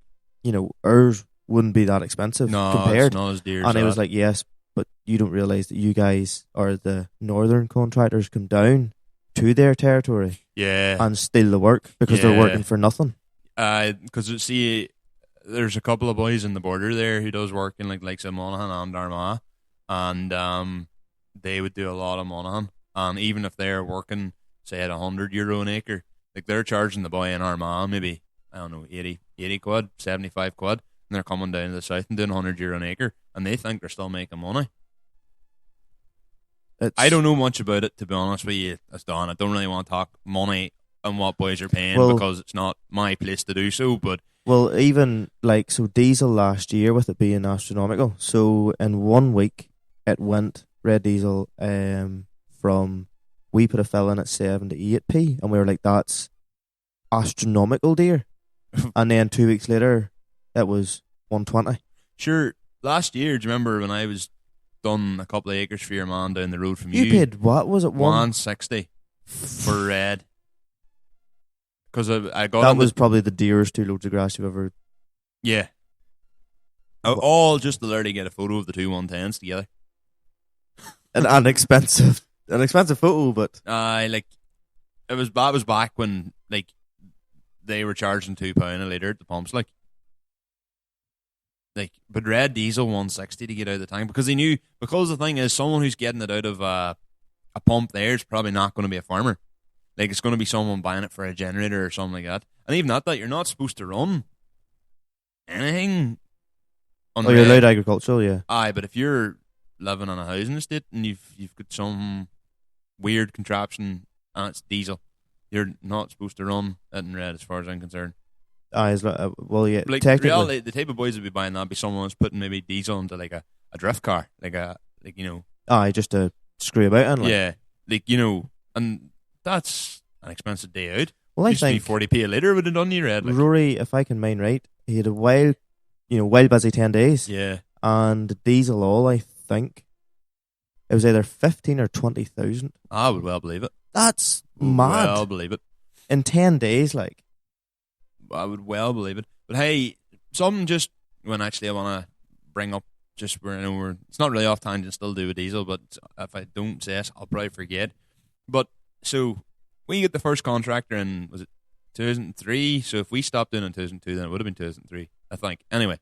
A: ours wouldn't be that expensive compared.
B: It's not as dear.
A: And I was like, yes, but you don't realise that you guys are the northern contractors come down to their territory, and steal the work because they're working for nothing.
B: Because see. There's a couple of boys in the border there who does work in like Monaghan and Armagh, and they would do a lot of Monaghan. And even if they're working, say at €100 an acre, like they're charging the boy in Armagh maybe 80 quid, 75 quid, and they're coming down to the south and doing €100 an acre, and they think they're still making money. I don't know much about it, to be honest with you, Don. I don't really want to talk money and what boys are paying because it's not my place to do so, but.
A: Well, even so diesel last year with it being astronomical. So in 1 week, it went red diesel from we put a fill in at 78p, and we were like, that's astronomical, dear. And then 2 weeks later, it was 120.
B: Sure. Last year, do you remember when I was done a couple of acres for your man down the road from you?
A: You paid what? Was it
B: 160 for red? Because I got
A: that was probably the dearest 2 loads of grass you've ever.
B: Yeah. All just to learn to get a photo of the 2 110s together.
A: An expensive photo, but
B: it was back when they were charging £2 a litre at the pumps, but red diesel 160 to get out of the tank because they knew, because the thing is, someone who's getting it out of a pump there is probably not going to be a farmer. It's going to be someone buying it for a generator or something like that. And even at that, you're not supposed to run anything
A: Oh, you're allowed agricultural, yeah.
B: Aye, but if you're living on a housing estate and you've got some weird contraption and it's diesel, you're not supposed to run it in red, as far as I'm concerned.
A: Aye, well, yeah.
B: Like
A: technically,
B: reality, the type of boys that be buying that be someone who's putting maybe diesel into like a drift car, like
A: aye, just to screw about in. Like.
B: Yeah, and that's an expensive day out.
A: Well, I
B: used
A: think
B: to be 40p a litre would have done you red. Like.
A: Rory, if I can mind right, he had a wild busy 10 days.
B: Yeah,
A: and the diesel all, I think it was either 15 or 20,000.
B: I would well believe it.
A: That's mad.
B: Well believe it.
A: In 10 days, like.
B: I would well believe it. But hey, something just when actually I want to bring up, just where it's not really off tangent, still do with diesel, but if I don't say it, I'll probably forget. But so we get the first contractor in, was it 2003? So if we stopped doing it in 2002, then it would have been 2003, I think. Anyway,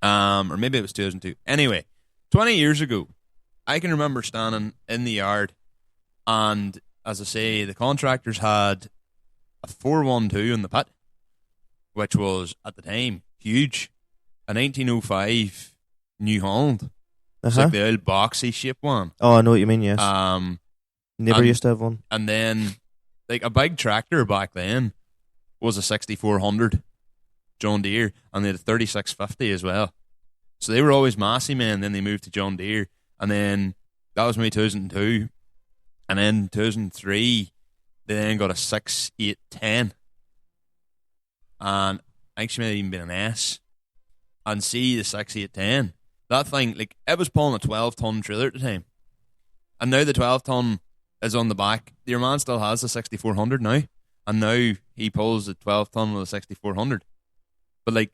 B: or maybe it was 2002. Anyway, 20 years ago, I can remember standing in the yard, and as I say, the contractors had a 412 in the pit, which was at the time huge. A 1905 New Holland. It's like the old boxy shape one.
A: Oh, I know what you mean, yes. Never used to have one.
B: And then, like, a big tractor back then was a 6400 John Deere, and they had a 3650 as well. So they were always Massey men, then they moved to John Deere, and then that was maybe 2002. And then 2003, they then got a 6810. And actually, might have even been an S. And see the 6810. That thing, like, it was pulling a 12-ton trailer at the time. And now the 12-ton is on the back. Your man still has the 6400 now. And now he pulls a 12-ton with a 6400. But, like,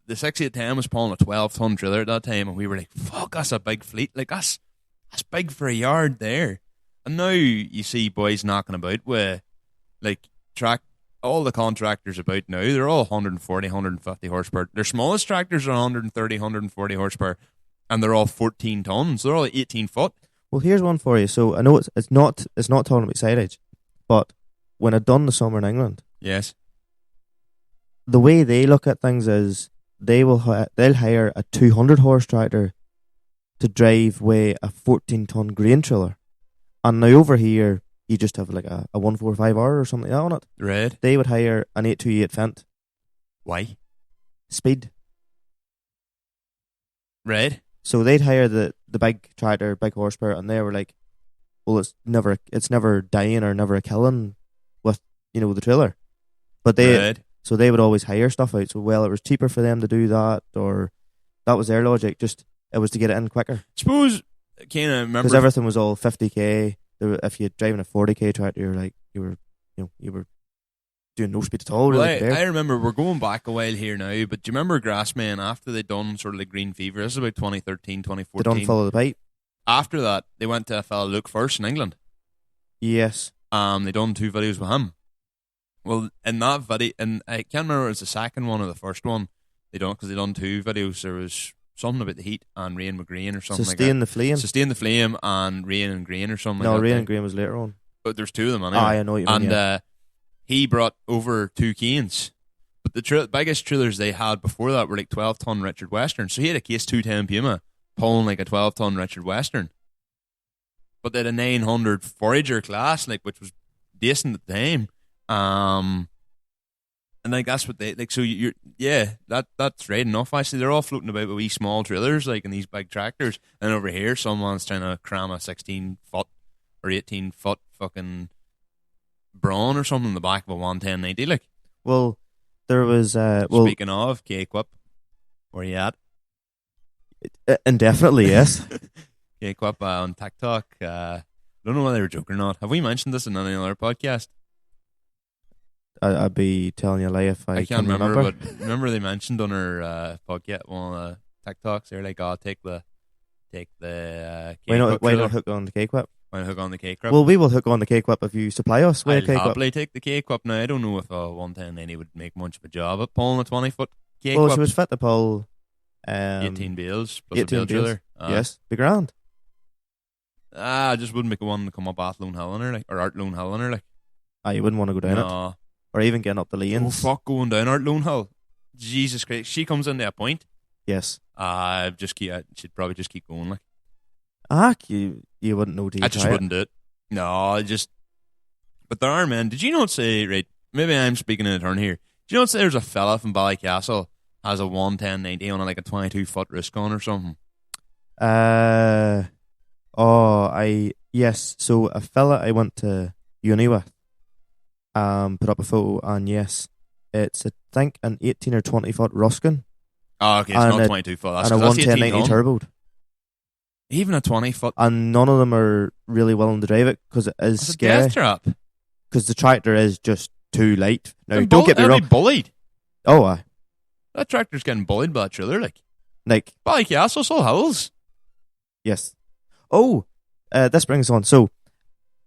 B: the 6810 was pulling a 12-ton trailer at that time. And we were like, fuck, that's a big fleet. Like, that's big for a yard there. And now you see boys knocking about with, like, all the contractors about now, they're all 140, 150 horsepower. Their smallest tractors are 130, 140 horsepower, and they're all 14 tons. They're all 18 foot.
A: Well, here's one for you. So I know it's not talking about silage, but when I done the summer in England,
B: yes,
A: the way they look at things is they'll hire a 200 horse tractor to drive with a 14-ton grain trailer, and now over here, you just have like a 145R or something like that on it.
B: Right.
A: They would hire an 828 Fendt.
B: Why?
A: Speed.
B: Right.
A: So they'd hire the big tractor, big horsepower, and they were like, well, it's never dying or never a killing with, the trailer. But so they would always hire stuff out. So, well, it was cheaper for them to do that, or that was their logic. Just, it was to get it in quicker.
B: Suppose, kind of remember.
A: Because everything was all 50k. If you're driving a 40k tractor, you were doing no speed at all.
B: Well,
A: really,
B: I remember, we're going back a while here now, but do you remember Grassmen after they'd done sort of like Green Fever? This is about 2013, 2014.
A: They done Follow the Pipe.
B: After that, they went to a fella Luke First in England.
A: Yes.
B: They done 2 videos with him. Well, in that video, and I can't remember if it was the second one or the first one because they done 2 videos. There was something about the heat and Rain with Grain or something
A: Sustain the Flame.
B: Sustain the Flame and Rain and Grain or something like that.
A: No, Rain and Grain was later on.
B: But there's 2 of them anyway.
A: I know what you mean.
B: And he brought over 2 canes. But the biggest trailers they had before that were like 12-ton Richard Western. So he had a Case 210 Puma pulling like a 12-ton Richard Western. But they had a 900 Forager class, like, which was decent at the time. And like that's what they like. So that's right enough. Actually, they're all floating about with wee small trailers, like in these big tractors. And over here, someone's trying to cram a 16-foot or 18-foot fucking brawn or something in the back of a 11090. Like,
A: well, there was
B: speaking of K-Quip, where you at?
A: Indefinitely, yes.
B: K-Quip on TikTok. I don't know whether they were joking or not. Have we mentioned this in any other podcast?
A: I'd be telling you a lie if I
B: can't remember. But remember they mentioned on our podcast, one of the TikToks, they're like, "Oh, take the
A: why not hook on the K-Quip?
B: Why not hook on the K-Quip?
A: Well, we will hook on the K-Quip if you supply us with a K-Quip. I'll
B: happily take the K-Quip. Now, I don't know if a 11090 would make much of a job at pulling a 20-foot K-Quip.
A: Well, she was fit to pull
B: 18 bales plus
A: 18
B: a bale trailer.
A: Yes, be grand.
B: I just wouldn't make one to come up Athlone Hill in her, like, or Artlone Hill in her, like.
A: You wouldn't want to go down it. Or even getting up the lanes.
B: Oh, fuck, going down Artlone Hill. Jesus Christ. She comes into a point.
A: Yes.
B: I should probably just keep going.
A: You wouldn't know.
B: I just wouldn't do it. No, But there are men. Did you not say, right, maybe I'm speaking in a turn here. Did you not say there's a fella from Ballycastle has a 110.90 on like a 22-foot risk on or something?
A: Yes. So a fella I went to uni with, put up a photo, and yes, it's I think an 18 or 20-foot Ruskin.
B: Oh, okay, it's not 22 foot.
A: And a 110.90 turboed.
B: Even a 20 foot.
A: And none of them are really willing to drive it because it is scary.
B: Death trap.
A: Because the tractor is just too light. Now, don't get me wrong.
B: Bullied.
A: Oh, aye.
B: That tractor's getting bullied by a trailer, like.
A: Ballycastle,
B: Hull Hills.
A: Yes. Oh, this brings us on. So,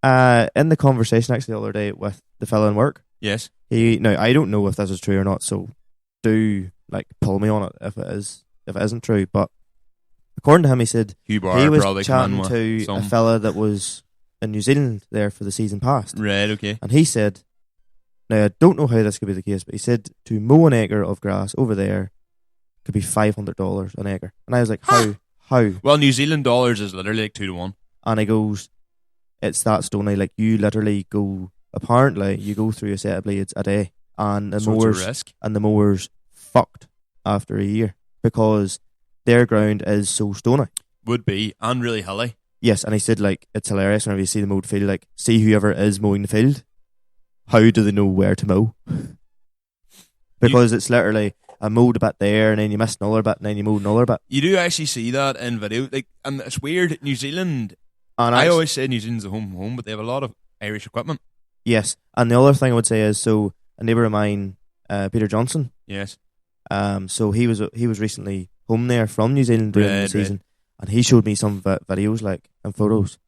A: in the conversation actually the other day with the fella in work.
B: Yes.
A: Now I don't know if this is true or not, so do pull me on it if it isn't true. But according to him, he said he was chatting to a fella that was in New Zealand there for the season past.
B: Right. Okay.
A: And he said, now I don't know how this could be the case, but he said to mow an acre of grass over there could be $500 an acre. And I was like, how?
B: Well, New Zealand dollars is literally like 2 to 1.
A: And he goes, it's that stony. Like you literally apparently you go through a set of blades a day, and the mowers fucked after a year because their ground is so stony.
B: Would be, and really hilly.
A: Yes, and he said it's hilarious whenever you see the mowed field. See whoever is mowing the field, how do they know where to mow? Because it's literally a mowed a bit there, and then you missed another bit, and then you mowed another bit.
B: You do actually see that in video, and it's weird. New Zealand, and I always say New Zealand's a home, but they have a lot of Irish equipment.
A: Yes, and the other thing I would say is, so a neighbour of mine, Peter Johnson.
B: Yes.
A: So he was recently home there from New Zealand during the season, and he showed me some videos and photos.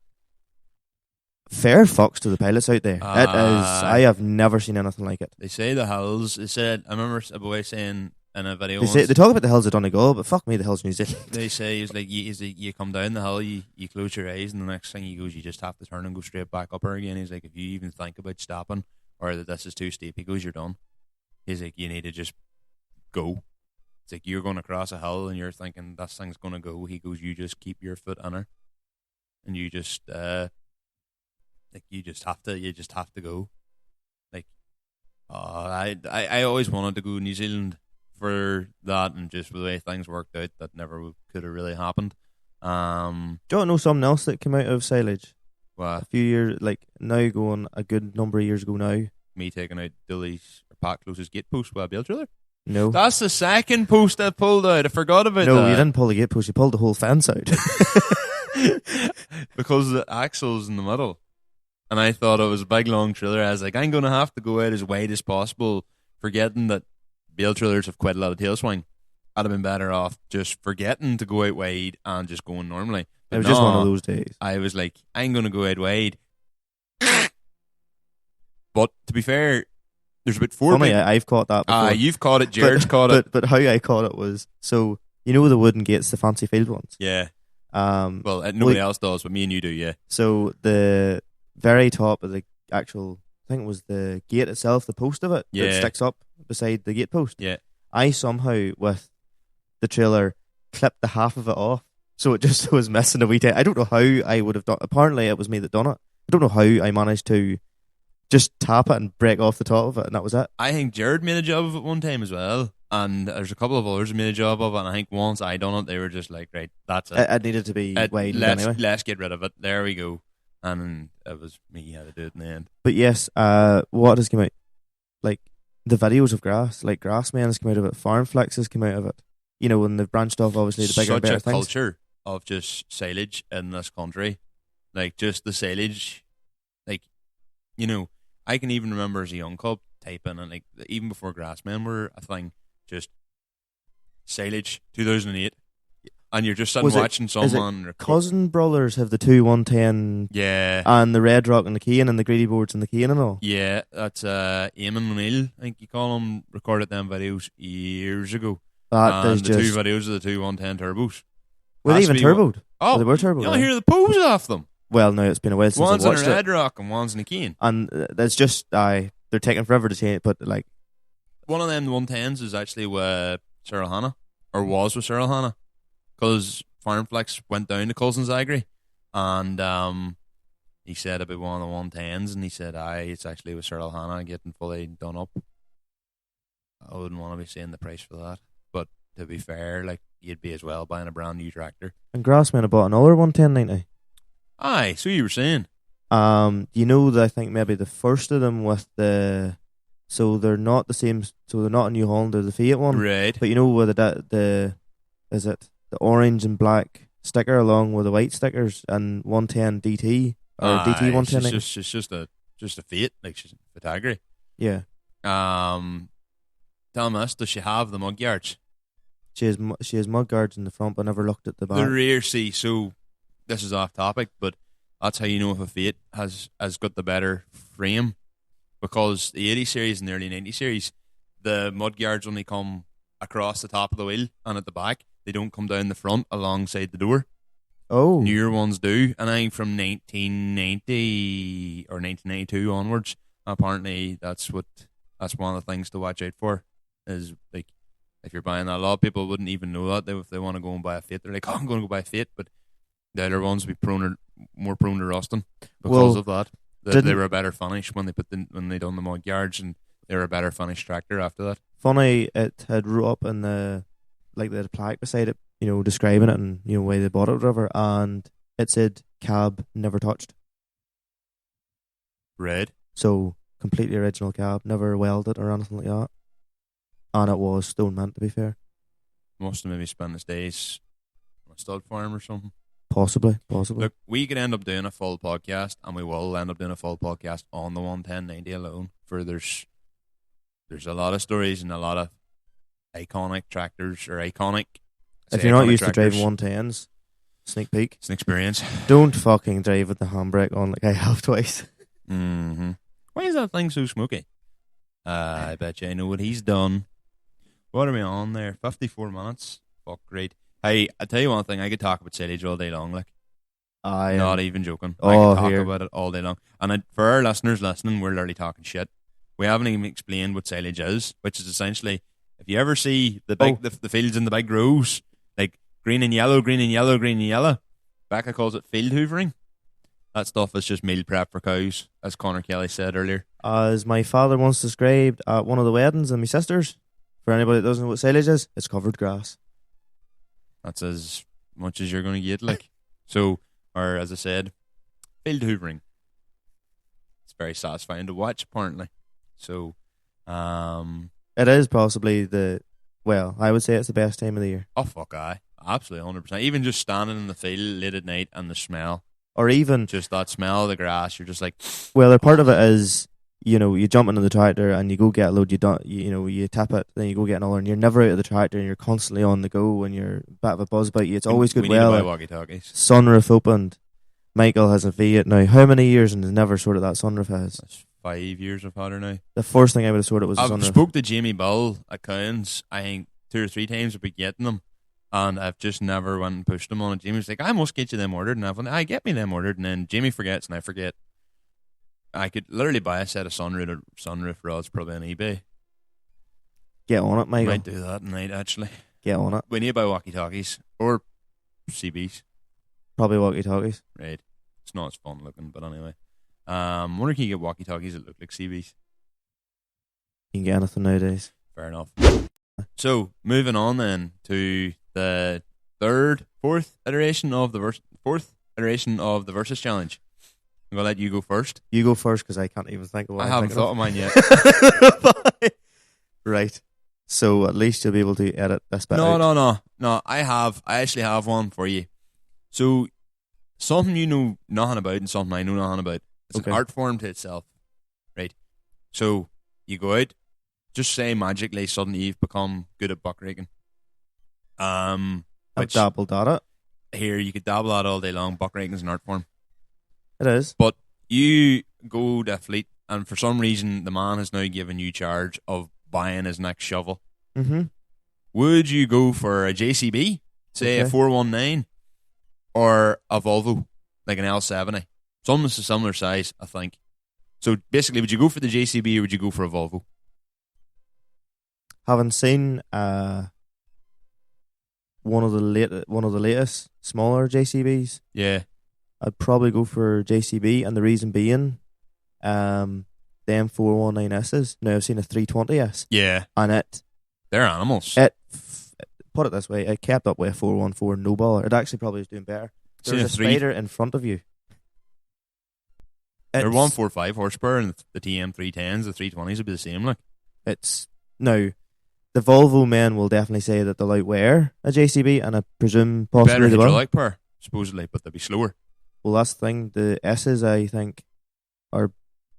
A: Fair fucks to the pilots out there. It is. I have never seen anything like it.
B: They say the hills. They said, I remember a boy saying in a video.
A: They talk about the hills of Donegal, but fuck me, the hills of New Zealand.
B: They say you come down the hill, you close your eyes, and the next thing he goes, you just have to turn and go straight back up her again. He's like, if you even think about stopping or that this is too steep, he goes, you're done. He's like, you need to just go. It's like you're going to cross a hill and you're thinking this thing's going to go. He goes, you just keep your foot on her, and you just you just have to go. I always wanted to go to New Zealand for that, and just the way things worked out, that never could have really happened.
A: Do you know something else that came out of Silage?
B: What?
A: A few years, now going a good number of years ago now.
B: Me taking out Idolise or Pat Close's gate post with a bale trailer?
A: No.
B: That's the second post I pulled out. I forgot about that.
A: No, you didn't pull the gate post, you pulled the whole fence out.
B: Because the axle's in the middle. And I thought it was a big long trailer. I was like, I'm going to have to go out as wide as possible, forgetting that bale trailers have quite a lot of tail swing. I'd have been better off just forgetting to go out wide and just going normally. But
A: it was just one of those days.
B: I was like, I'm going to go out wide. But to be fair, there's about 4
A: people. I've caught that before.
B: You've caught it, Jared's caught it.
A: But how I caught it was, so, the wooden gates, the fancy field ones?
B: Yeah. Nobody else does, but me and you do, yeah.
A: So the very top of the actual, I think it was the gate itself, the post of it, that sticks up beside the gate post.
B: Yeah.
A: I somehow, with the trailer, clipped the half of it off, so it just was missing a wee tiny. I don't know how I would have done. Apparently, it was me that done it. I don't know how I managed to just tap it and break off the top of it, and that was it.
B: I think Jared made a job of it one time as well, and there's a couple of others who made a job of it, and I think once I done it, they were just like, right, that's it.
A: It needed to be wide anyway.
B: Let's get rid of it. There we go. And it was me who had to do it in the end.
A: But yes, what has come out? The videos of grass, Grassman has come out of it, Farm Flex has come out of it. When they've branched off, obviously, the bigger and better things.
B: Such a culture of just silage in this country. Just the silage. I can even remember as a young cub typing, and even before Grassmen were a thing, just silage 2008. And you're just sitting watching someone.
A: Cousin Brothers have the 2 110.
B: Yeah.
A: And the Red Rock and the Keane and the Greedy Boards and the Keane and all.
B: Yeah, that's Eamon O'Neill, I think you call him, recorded them videos years ago.
A: That is
B: the 2 videos of the 2 110 turbos.
A: Were they even turboed?
B: Oh,
A: they were turboed.
B: You don't hear the pose off them.
A: Well, no, it's been a while since
B: I've watched it. One's in a Red
A: Rock
B: and one's in a Keane.
A: And that's just, they're taking forever to change it, but
B: one of them 110s is actually with Cyril Hanna. or was with Cyril Hanna, because Farmflex went down to Coulson's Agri, and he said about one of the 110s, and he said, it's actually with Cyril Hanna getting fully done up. I wouldn't want to be saying the price for that, but to be fair, like, you'd be as well buying a brand new tractor.
A: And Grassman have bought another 11090.
B: Aye, so you were saying.
A: You know that I think maybe the first of them with the, so they're not the same, so they're not a New Holland, they're the Fiat one.
B: Right.
A: But you know where the is it the orange and black sticker along with the white stickers and 110 DT or DT 110?
B: It's just a Fiat, like she's a Vitagri.
A: Yeah.
B: Tell me this, does she have the mud guards?
A: She has mud guards in the front, but never looked at the back.
B: The rear, see, so this is off topic, but that's how you know if a Fiat has got the better frame, because the 80 series and the early 90 series, the mud guards only come across the top of the wheel and at the back. They don't come down the front alongside the door.
A: Oh.
B: Newer ones do, and I think from 1990 or 1992 onwards, apparently that's one of the things to watch out for. Is like, if you're buying that, a lot of people wouldn't even know that. If they want to go and buy a Fiat, they're like, I'm going to go buy a Fiat, but the other ones would be more prone to rusting because of that. They were a better finish when they done the mud guards, and they were a better finish tractor after that.
A: Funny, it had wrote up in the plaque beside it, you know, describing it and, you know, why they bought it or whatever, and it said cab never touched.
B: Red.
A: So completely original cab, never welded or anything like that. And it was stone mint, to be fair.
B: Must have maybe spent his days on a stud farm or something.
A: Possibly.
B: Look, we could end up doing a full podcast, and we will end up doing a full podcast on the 11090 alone. For there's a lot of stories and a lot of iconic tractors or iconic.
A: If you're not used to driving 110s, sneak peek.
B: It's an experience.
A: Don't fucking drive with the handbrake on like I have twice.
B: Mm-hmm. Why is that thing so smoky? I bet you I know what he's done. What are we on there? 54 minutes. Fuck, great. Hey, I tell you one thing, I could talk about Silage all day long, like. Not even joking. I could talk about it all day long. And for our listeners listening, we're literally talking shit. We haven't even explained what silage is, which is essentially, if you ever see the fields in the big rows, like green and yellow, green and yellow, green and yellow, Becca calls it field hoovering. That stuff is just meal prep for cows, as Conor Kelly said earlier.
A: As my father once described at one of the weddings of my sisters, for anybody that doesn't know what silage is, it's covered grass.
B: That's as much as you're going to get, like. So, or as I said, field hoovering. It's very satisfying to watch, apparently. So,
A: it is possibly I would say it's the best time of the year.
B: Oh, fuck, aye. Absolutely, 100%. Even just standing in the field late at night and the smell.
A: Or even
B: just that smell of the grass, you're just like.
A: Well, a part of it is, you know, you jump into the tractor and you go get a load, you tap it, then you go get another, and you're never out of the tractor and you're constantly on the go and you're a bit of a buzz about you. It's always good.
B: We need to buy walkie-talkies.
A: Sunroof opened. Michael has a Fiat now. How many years and has never sorted that sunroof has?
B: That's 5 years I've had her now.
A: The first thing I would have sorted was a sunroof.
B: I've spoke to Jamie Bull at Cowens, I think 2 or 3 times about getting them, and I've just never went and pushed them on it. Jamie's like, I must get you them ordered, and I get me them ordered, and then Jamie forgets and I forget. I could literally buy a set of sunroof rods probably on eBay.
A: Get on it, Michael.
B: Might do that tonight, actually.
A: Get on it.
B: We need to buy walkie-talkies or CBs.
A: Probably walkie-talkies.
B: Right. It's not as fun looking, but anyway. Wonder can you get walkie-talkies that look like CBs?
A: You can get anything nowadays.
B: Fair enough. So, moving on then to the fourth iteration of the Versus Challenge. I'm going to let you go first.
A: You go first because I can't even think of what
B: I haven't thought of mine yet.
A: Right. So at least you'll be able to edit this bit out.
B: No. I actually have one for you. So something you know nothing about and something I know nothing about. It's an art form to itself. Right. So you go out, just say magically suddenly you've become good at buckraking.
A: I've dabbled at it.
B: Here, you could dabble at all day long. Buckraking is an art form.
A: It is.
B: But you go to a fleet, and for some reason, the man has now given you charge of buying his next shovel.
A: Mm-hmm.
B: Would you go for a JCB, say a 419, or a Volvo, like an L70? It's almost a similar size, I think. So basically, would you go for the JCB or would you go for a Volvo?
A: Having seen a one of the latest smaller JCBs,
B: Yeah.
A: I'd probably go for JCB, and the reason being, the M419S's. Now I've seen a 320S,
B: Yeah.
A: and
B: They're animals.
A: put it this way, it kept up with a 414 no baller. It actually probably was doing better. There's a spider in front of you.
B: They're 145 horsepower, and the TM310s, the 320s would be the same. Like,
A: it's now the Volvo men will definitely say that they'll outwear a JCB, and I presume possibly
B: better
A: they will.
B: hydraulic power, supposedly, but they'll be slower.
A: Well, that's the thing. The S's, I think, are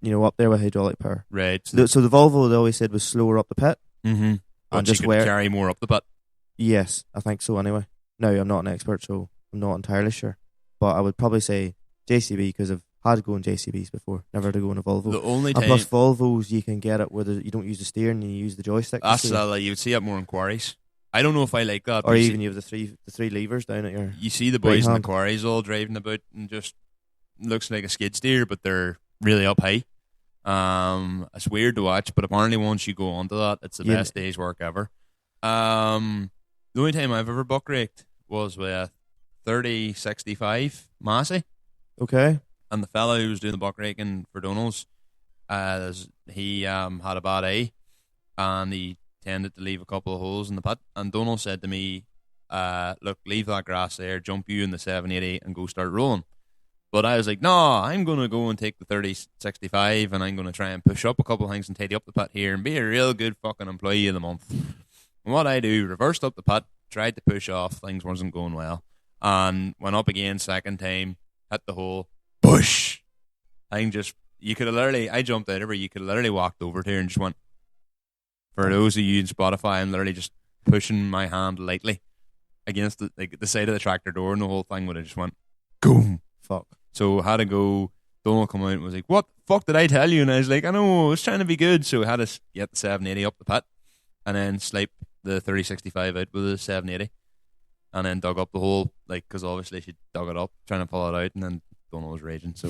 A: up there with hydraulic power.
B: Right.
A: So the Volvo they always said was slower up the pit.
B: Mm-hmm. But
A: And
B: you
A: just
B: could carry more up the pit.
A: Yes, I think so. Anyway, now I'm not an expert, so I'm not entirely sure. But I would probably say JCB because I've had to go in JCBs before, never to go in a Volvo.
B: The only
A: and
B: time,
A: plus Volvos, you can get it where you don't use the steering, you use the joystick.
B: that's you would see it more in quarries. I don't know if I like that.
A: Or even you have the three levers down at your.
B: You see the boys in
A: hand.
B: the quarries all driving about and just looks like a skid steer, but they're really up high. It's weird to watch, but apparently once you go onto that, it's the best day's work ever. The only time I've ever buck raked was with 3065 Massey.
A: Okay.
B: And the fellow who was doing the buck raking for Donald's, he had a bad eye, and he tended to leave a couple of holes in the pit. And Donald said to me, look, leave that grass there, jump you in the 780 and go start rolling. But I was like, no, I'm going to go and take the 3065 and I'm going to try and push up a couple of things and tidy up the pit here and be a real good fucking employee of the month. And what I do, reversed up the pit, tried to push off, things wasn't going well, and went up again second time, hit the hole, push. I jumped out of her, you could have literally walked over to her and just went, for those of you in Spotify, I'm literally just pushing my hand lightly against the side of the tractor door, and the whole thing would have just went, boom.
A: Fuck.
B: So I had to go, Donald come out and was like, what the fuck did I tell you? And I was like, I know, I was trying to be good. So I had to get the 780 up the pit and then slipe the 3065 out with the 780 and then dug up the hole, because obviously she dug it up, trying to pull it out, and then Donald was raging. So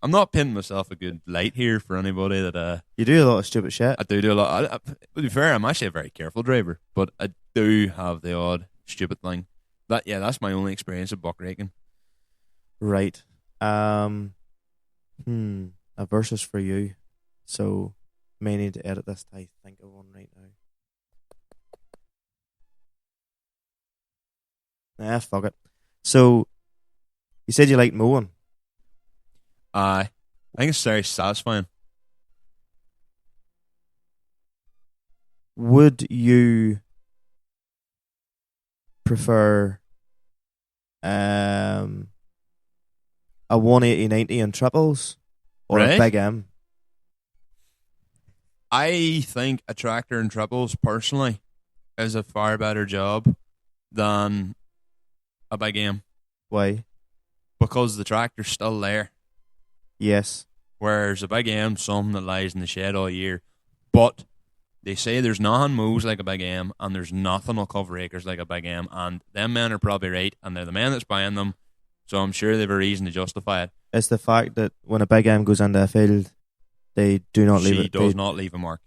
B: I'm not pinning myself a good light here for anybody that...
A: you do a lot of stupid shit.
B: I do a lot. To be fair, I'm actually a very careful driver, but I do have the odd stupid thing. That's my only experience of buck raking.
A: Right. A versus for you. So may need to edit this. I think of one right now. Fuck it. So you said you like mowing.
B: I think it's very satisfying.
A: Would you prefer a 180/90 in triples or a big M?
B: I think a tractor in triples, personally, is a far better job than a big M.
A: Why?
B: Because the tractor's still there.
A: Yes.
B: Whereas a big M's something that lies in the shed all year. But they say there's nothing mows like a big M, and there's nothing will cover acres like a big M, and them men are probably right, and they're the men that's buying them, so I'm sure they have a reason to justify it.
A: It's the fact that when a big M goes into a field, they do not leave it.
B: She does not leave a mark.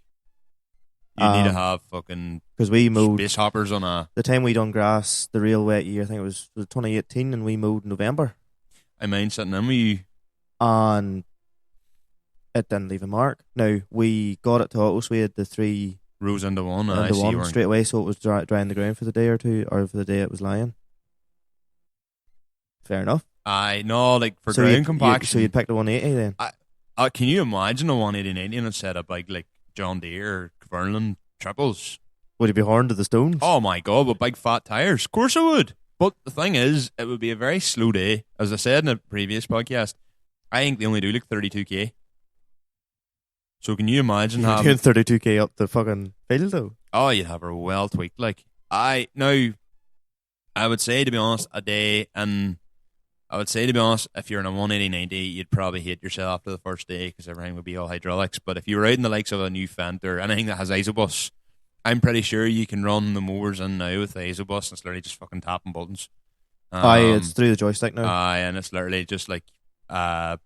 B: You need to have fucking...
A: Because we mowed...
B: space hoppers on a...
A: The time we done grass, the real wet year, I think it was 2018, and we mowed in November.
B: I mind sitting in with you.
A: And it didn't leave a mark. Now, we got it to autos, we had the 3...
B: rows into one.
A: Into one straight away, so it was drying the ground for the day or two, or for the day it was lying. Fair enough.
B: I know, for ground compaction.
A: So you'd pick the 180 then?
B: Can you imagine a 180/90 and set up like John Deere or Verlin triples?
A: Would it be horned to the stones?
B: Oh my god, with big fat tires. Of course it would. But the thing is, it would be a very slow day. As I said in a previous podcast, I think they only do 32k. So can you imagine
A: doing 32k up the fucking field though?
B: Oh, you'd have her well tweaked. I would say, to be honest, if you're in a 180/90, you'd probably hate yourself after the first day because everything would be all hydraulics. But if you were out in the likes of a new Fendt or anything that has isobus, I'm pretty sure you can run the mowers in now with the isobus and it's literally just fucking tapping buttons.
A: It's through the joystick now.
B: And it's literally just lift that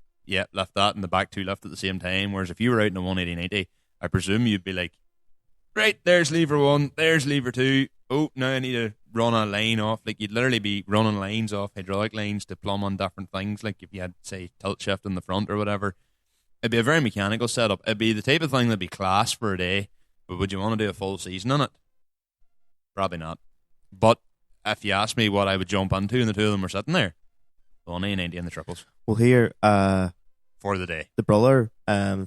B: and the back two lift at the same time. Whereas if you were out in a 180/90, I presume you'd be like, right, there's lever 1, there's lever 2, oh, now I need to run a line off. Like, you'd literally be running lines off, hydraulic lines to plumb on different things. Like, if you had, say, tilt shift in the front or whatever. It'd be a very mechanical setup. It'd be the type of thing that'd be class for a day, but would you want to do a full season on it? Probably not. But if you ask me what I would jump into and the two of them were sitting there, the 190 and the triples.
A: Well, here,
B: for the day.
A: the brother,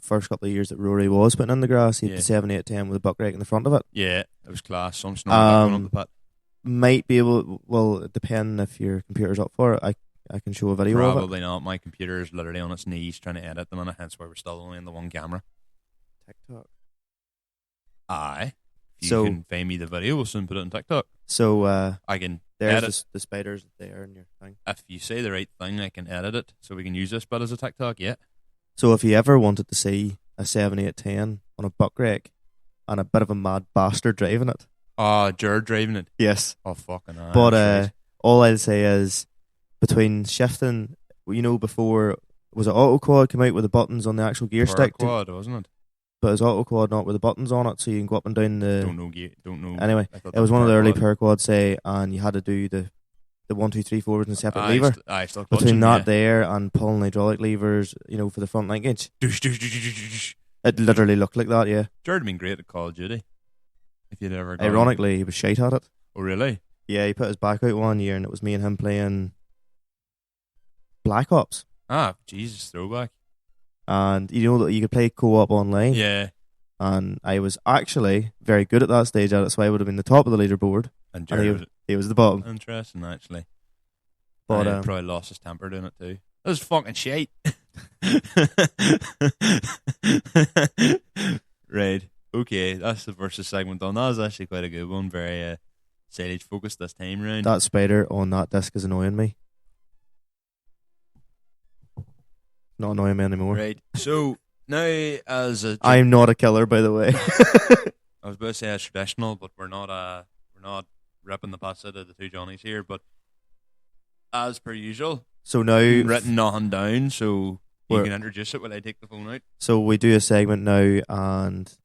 A: first couple of years that Rory was putting in the grass, he had the 7-8-10 with a buckrake in the front of it.
B: Yeah, it was class. Some snoring going up the pit.
A: Might be able, well, depending if your computer's up for it. I can show a video of it.
B: Probably not. My computer is literally on its knees trying to edit them, and hence why we're still only in the one camera.
A: TikTok.
B: Aye. If you can find me the video, we'll soon put it on TikTok.
A: So
B: I can
A: there's
B: edit.
A: the spiders there in your thing.
B: If you say the right thing, I can edit it so we can use this bit as a TikTok, yeah.
A: So if you ever wanted to see a 7-8-10 on a buckrake and a bit of a mad bastard driving it.
B: Oh, Jared driving it.
A: Yes.
B: Oh, fucking hell.
A: But all I'll say is between shifting, before, was it auto quad came out with the buttons on the actual gear stick?
B: Quad, wasn't it?
A: But it's auto quad not with the buttons on it, so you can go up and down the.
B: Don't know.
A: Anyway, it was one of the early power quads, and you had to do the 1, 2, 3 forwards in a separate lever.
B: Still
A: between that there and pulling hydraulic levers, for the front linkage. It literally looked like that, yeah.
B: Jared had been great at Call of Duty. If you'd ever.
A: Ironically, he was shite at it.
B: Oh, really?
A: Yeah, he put his back out one year, and it was me and him playing Black Ops.
B: Ah, Jesus, throwback.
A: And that you could play co-op online.
B: Yeah.
A: And I was actually very good at that stage at it, so I would have been the top of the leaderboard.
B: And Jared
A: he was the bottom.
B: Interesting, actually.
A: But
B: he probably lost his temper doing it too. That was fucking shite. Right. Okay, that's the versus segment done. That was actually quite a good one. Very Silage focused this time round.
A: That spider on that disc is annoying me. Not annoying me anymore.
B: Right. So now,
A: I'm not a killer, by the way.
B: I was about to say as traditional, but we're not ripping the pass out of the two Johnnies here. But as per usual,
A: so now
B: written nothing down, so you can introduce it while I take the phone out.
A: So we do a segment now, and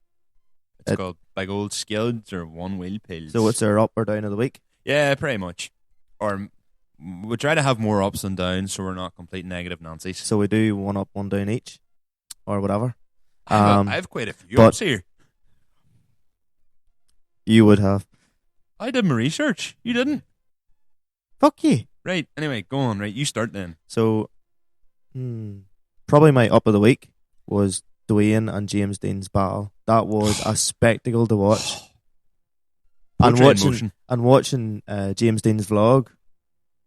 B: it's called Big Old Skids or One Wheel Pills.
A: So it's our up or down of the week.
B: Yeah, pretty much. Or we try to have more ups than downs, so we're not complete negative Nancy's.
A: So we do one up, one down each, or whatever.
B: I have quite a few ups here.
A: You would have.
B: I did my research. You didn't.
A: Fuck you.
B: Right. Anyway, go on. Right, you start then.
A: So, probably my up of the week was Duane and James Dean's battle. That was a spectacle to watch. And watching James Dean's vlog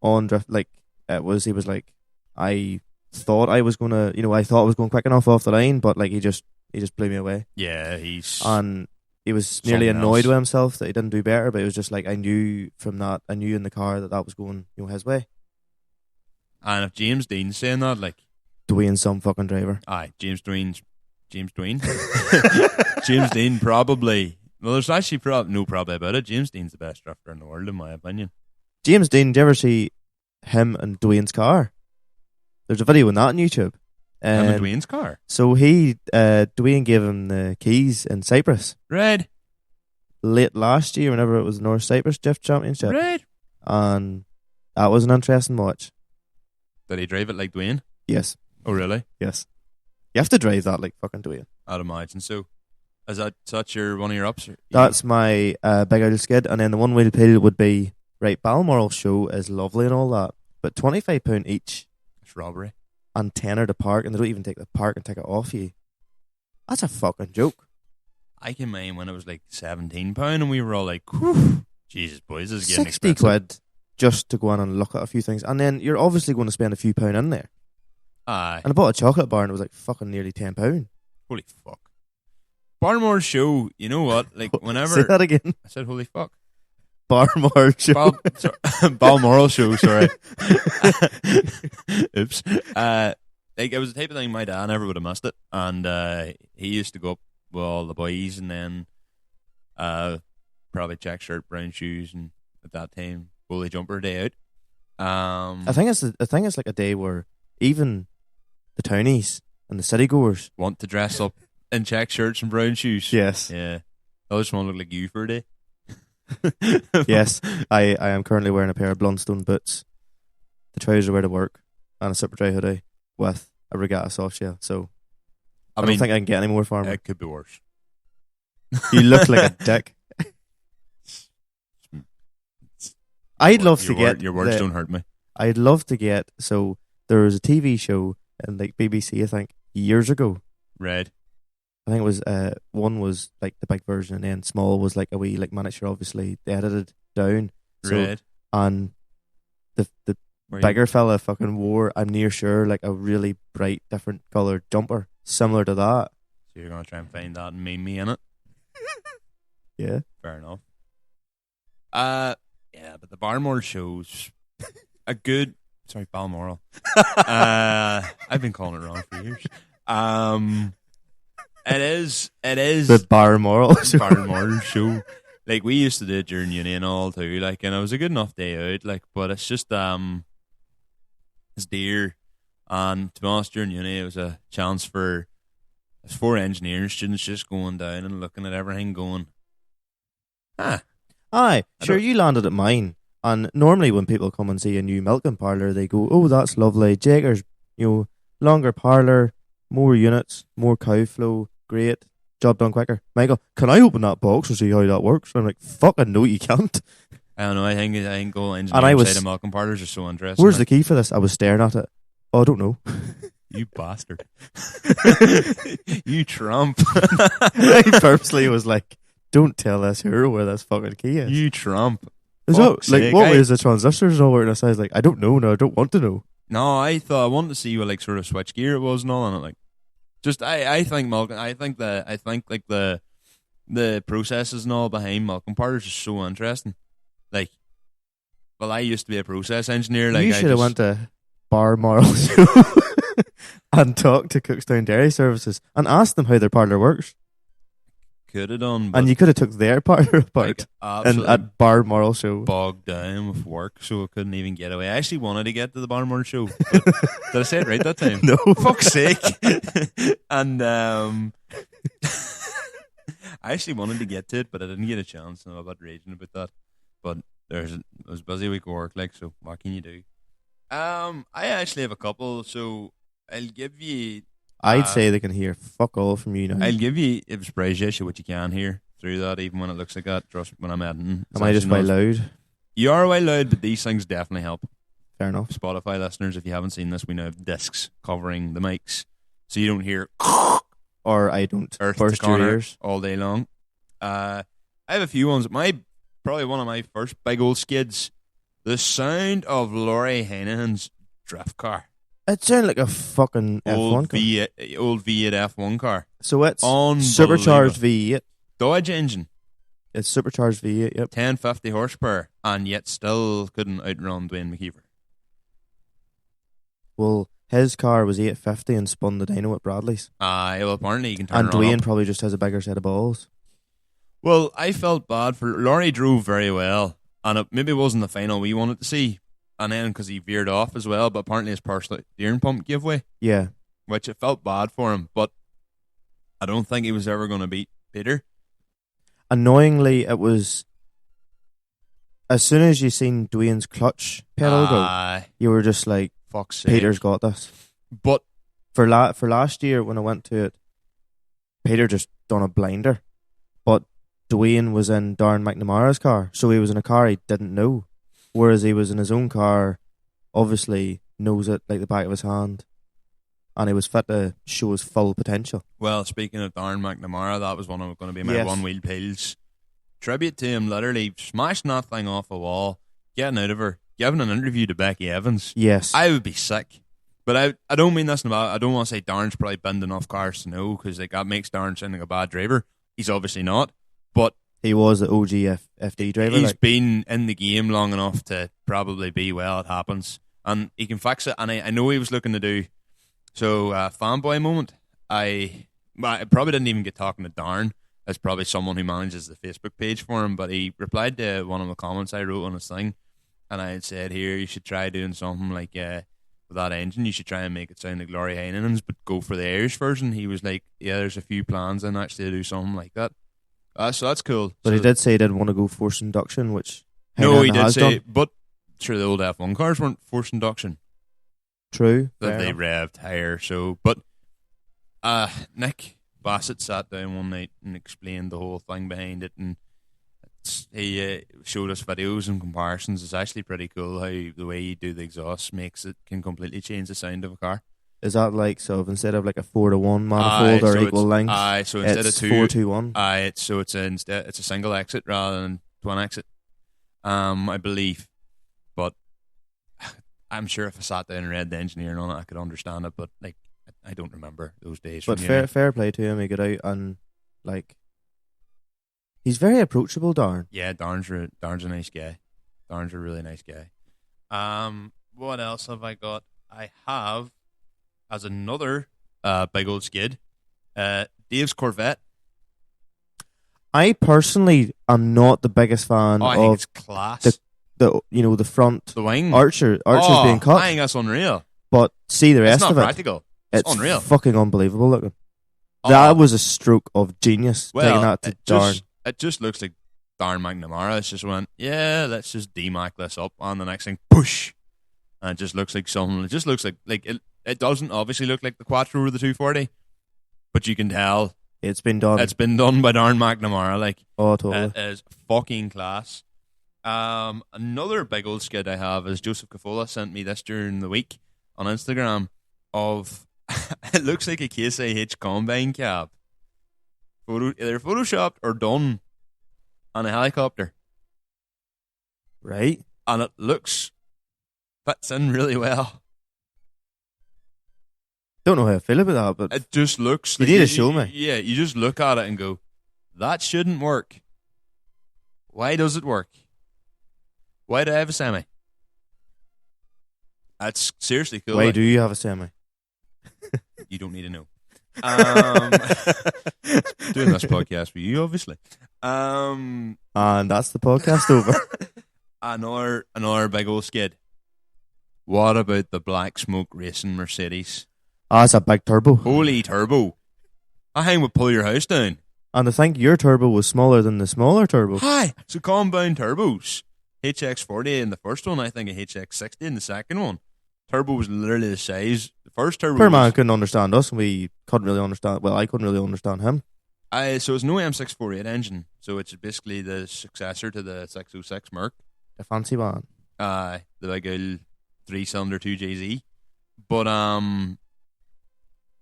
A: on drift, he was like, I thought I was gonna, I thought I was going quick enough off the line, but he just blew me away.
B: Yeah,
A: and he was nearly annoyed with himself that he didn't do better, but it was just I knew in the car that was going, his way.
B: And if James Dean's saying that,
A: Duane's some fucking driver.
B: Aye, James Dean. James Dean probably. Well, there's actually no problem about it. James Dean's the best drifter in the world, in my opinion.
A: James Dean, did you ever see him and Duane's car? There's a video on that on YouTube.
B: Him and Duane's car?
A: So Duane gave him the keys in Cyprus.
B: Right.
A: Late last year, whenever it was the North Cyprus Drift Championship.
B: Right.
A: And that was an interesting watch.
B: Did he drive it like Duane?
A: Yes.
B: Oh, really?
A: Yes. You have to drive that like fucking Duane.
B: I'd imagine so. Is that such one of your ups?
A: That's my big old skid. And then the one wheel pill would be, right, Balmoral show is lovely and all that, but £25 each.
B: It's robbery.
A: And tenner to park, and they don't even take the parking ticket off you. That's a fucking joke.
B: I can mind when it was like £17 and we were all like, whew, Jesus boys, this is getting
A: 60
B: expensive.
A: quid just to go in and look at a few things. And then you're obviously going to spend a few pound in there.
B: Aye.
A: And I bought a chocolate bar and it was like fucking nearly £10.
B: Holy fuck. Barmore's show, you know what? Whenever.
A: Say that again.
B: I said holy fuck.
A: Barmore's show.
B: Balmoral show, sorry. Oops. It was the type of thing my dad never would have missed it. And he used to go up with all the boys and then probably check shirt, brown shoes, and at that time, woolly jumper day out.
A: I think it's like a day where even the townies and the city goers
B: want to dress up in check shirts and brown shoes.
A: Yes.
B: Yeah. I just want to look like you for a day.
A: Yes, I am currently wearing a pair of Blundstone boots. The trousers wear to work and a super dry hoodie with a regatta soft shell. So I don't think I can get any more farmer.
B: It could be worse.
A: You look like a dick. I'd love to get
B: your words don't hurt me.
A: I'd love to get. So there was a TV show in like BBC, I think, years ago.
B: Red.
A: I think it was one was like the big version, and then small was like a wee like miniature. Obviously, they edited down.
B: Red.
A: And the bigger fella fucking wore, I'm near sure, like a really bright, different coloured jumper, similar to that.
B: So you're gonna try and find that and meme me in it.
A: Yeah.
B: Fair enough. Yeah, but the Balmoral shows a good. Sorry, Balmoral. I've been calling it wrong for years. It is
A: the Balmoral
B: show. Like we used to do it during uni and all too. Like, and it was a good enough day out. Like, but it's just it's dear. And to be honest, during uni, it was a chance for there's 4 engineering students just going down and looking at everything, going,
A: aye, sure, you landed at mine. And normally when people come and see a new milking parlour, they go, oh, that's lovely. Jager's, longer parlour, more units, more cow flow, great. Job done quicker. Michael, can I open that box and see how that works? I'm like, fucking no, you can't.
B: I don't know. I think go engineering side of milking parlours are so interesting.
A: Where's the key for this? I was staring at it. Oh, I don't know.
B: You bastard. You trump.
A: I purposely was like, don't tell this hero where this fucking key is.
B: You trump.
A: What way is the transistors all working? I was like, I don't know. No, I don't want to know.
B: No, I wanted to see what like sort of switch gear it was and all, and it like just I think milking. I think like the processes and all behind milking parlours is so interesting. Like, well, I used to be a process engineer. Like,
A: you should have went to Balmoral and talked to Cookstown Dairy Services and asked them how their parlour works.
B: Could have done,
A: and you could have took their parlour apart
B: and
A: at Balmoral show.
B: Bogged down with work, so I couldn't even get away. I actually wanted to get to the Balmoral show. Did I say it right that time?
A: No,
B: fuck's sake. And I actually wanted to get to it, but I didn't get a chance, and I'm about raging about that. But it was a busy week of work, like, so what can you do? I actually have a couple, so I'll give you.
A: I'd say they can hear fuck all from you now.
B: I'll give you, if it surprises you, what you can hear through that, even when it looks like that. Trust me, when I'm editing.
A: Am I just way loud?
B: You are way loud, but these things definitely help.
A: Fair enough.
B: Spotify listeners, if you haven't seen this, we now have discs covering the mics, so you don't hear
A: or I don't
B: burst your ears all day long. I have a few ones. Probably one of my first big old skids. The sound of Laurie Hanahan's drift car.
A: It sounded like a fucking F1 car.
B: Old V8 F1 car.
A: So it's supercharged V8.
B: Dodge engine.
A: It's supercharged V8, yep.
B: 1050 horsepower, and yet still couldn't outrun Duane McKeever.
A: Well, his car was 850 and spun the dyno at Bradley's.
B: Well, apparently you can turn
A: and Duane
B: up.
A: Probably just has a bigger set of balls.
B: Well, I felt bad for Laurie. Drove very well, and it maybe wasn't the final we wanted to see. And then because he veered off as well, but apparently his personal steering pump gave way.
A: Yeah.
B: Which it felt bad for him, but I don't think he was ever going to beat Peter.
A: Annoyingly, it was as soon as you seen Dwayne's clutch pedal go, you were just like,
B: "Fuck's sake,
A: Peter's got this."
B: But
A: for last year when I went to it, Peter just done a blinder, but Duane was in Darren McNamara's car, so he was in a car he didn't know. Whereas he was in his own car, obviously knows it like the back of his hand, and he was fit to show his full potential.
B: Well, speaking of Darren McNamara, that was one of going to be my one-wheel pills. Tribute to him, literally smashing that thing off a wall, getting out of her, giving an interview to Becky Evans.
A: Yes.
B: I would be sick. But I don't mean this about. I don't want to say Darren's probably binned enough cars to know, because like, that makes Darren sound like a bad driver. He's obviously not. But
A: he was the OG FD driver.
B: He's been in the game long enough to probably be, well, it happens. And he can fix it. And I know he was looking to do. So, fanboy moment. I probably didn't even get talking to Darren. That's probably someone who manages the Facebook page for him. But he replied to one of the comments I wrote on his thing. And I had said, here, you should try doing something like with that engine. You should try and make it sound like Laurie Heinenen's, but go for the Irish version. He was like, yeah, there's a few plans in actually to do something like that. So that's cool.
A: But
B: so,
A: he did say he didn't want to go forced induction, which
B: No, he
A: Hainan
B: did
A: has
B: say,
A: done.
B: but sure, the old F1 cars weren't forced induction.
A: True.
B: That they revved higher. So, but Nick Bassett sat down one night and explained the whole thing behind it, and he showed us videos and comparisons. It's actually pretty cool how the way you do the exhaust can completely change the sound of a car.
A: Is that like, so instead of like a 4-to-1 manifold or equal length,
B: so instead
A: it's
B: of
A: 4-to-1?
B: So it's a single exit rather than twin exit, I believe. But I'm sure if I sat down and read the engineering on it, I could understand it. But like, I don't remember those days.
A: But fair play to him. He got out and like, he's very approachable, Darren.
B: Yeah, Darren's a nice guy. Darren's a really nice guy. What else have I got? I have, as another big old skid, Dave's Corvette.
A: I personally am not the biggest fan
B: I think
A: of
B: it's class.
A: the front
B: The wing.
A: archers being cut.
B: I think that's unreal.
A: But see the rest
B: It's not
A: of it.
B: practical. It's unreal.
A: Fucking unbelievable looking. That was a stroke of genius. Taking that to Darren.
B: It just looks like Darren McNamara. It's just went, yeah, let's just demac this up, and the next thing, push, and it just looks like something. It just looks like it. It doesn't obviously look like the Quattro or the 240, but you can tell
A: it's been done.
B: It's been done by Darren McNamara. Like,
A: oh, totally.
B: It is fucking class. Another big old skid I have is Joseph Cafola sent me this during the week on Instagram of it looks like a Case IH combine cab. Either photoshopped or done on a helicopter.
A: Right.
B: And it fits in really well.
A: Don't know how I feel about that, but
B: it just looks
A: you
B: like
A: need to show me.
B: Yeah, you just look at it and go, that shouldn't work. Why does it work? Why do I have a semi? That's seriously cool.
A: Why do you have a semi?
B: You don't need to know. Doing this podcast for you, obviously.
A: And that's the podcast over.
B: Another big old skid. What about the Black Smoke Racing Mercedes?
A: It's a big turbo.
B: Holy turbo. I think would pull your house down.
A: And I think your turbo was smaller than the smaller turbo.
B: Hi. So compound turbos. HX40 in the first one, I think a HX60 in the second one. Turbo was literally the size. The first turbo
A: Poor man couldn't understand us, and we couldn't really understand. Well, I couldn't really understand him.
B: So it's no M648 engine. So it's basically the successor to the 606 Merc.
A: The fancy one.
B: The big old 3-cylinder 2JZ. But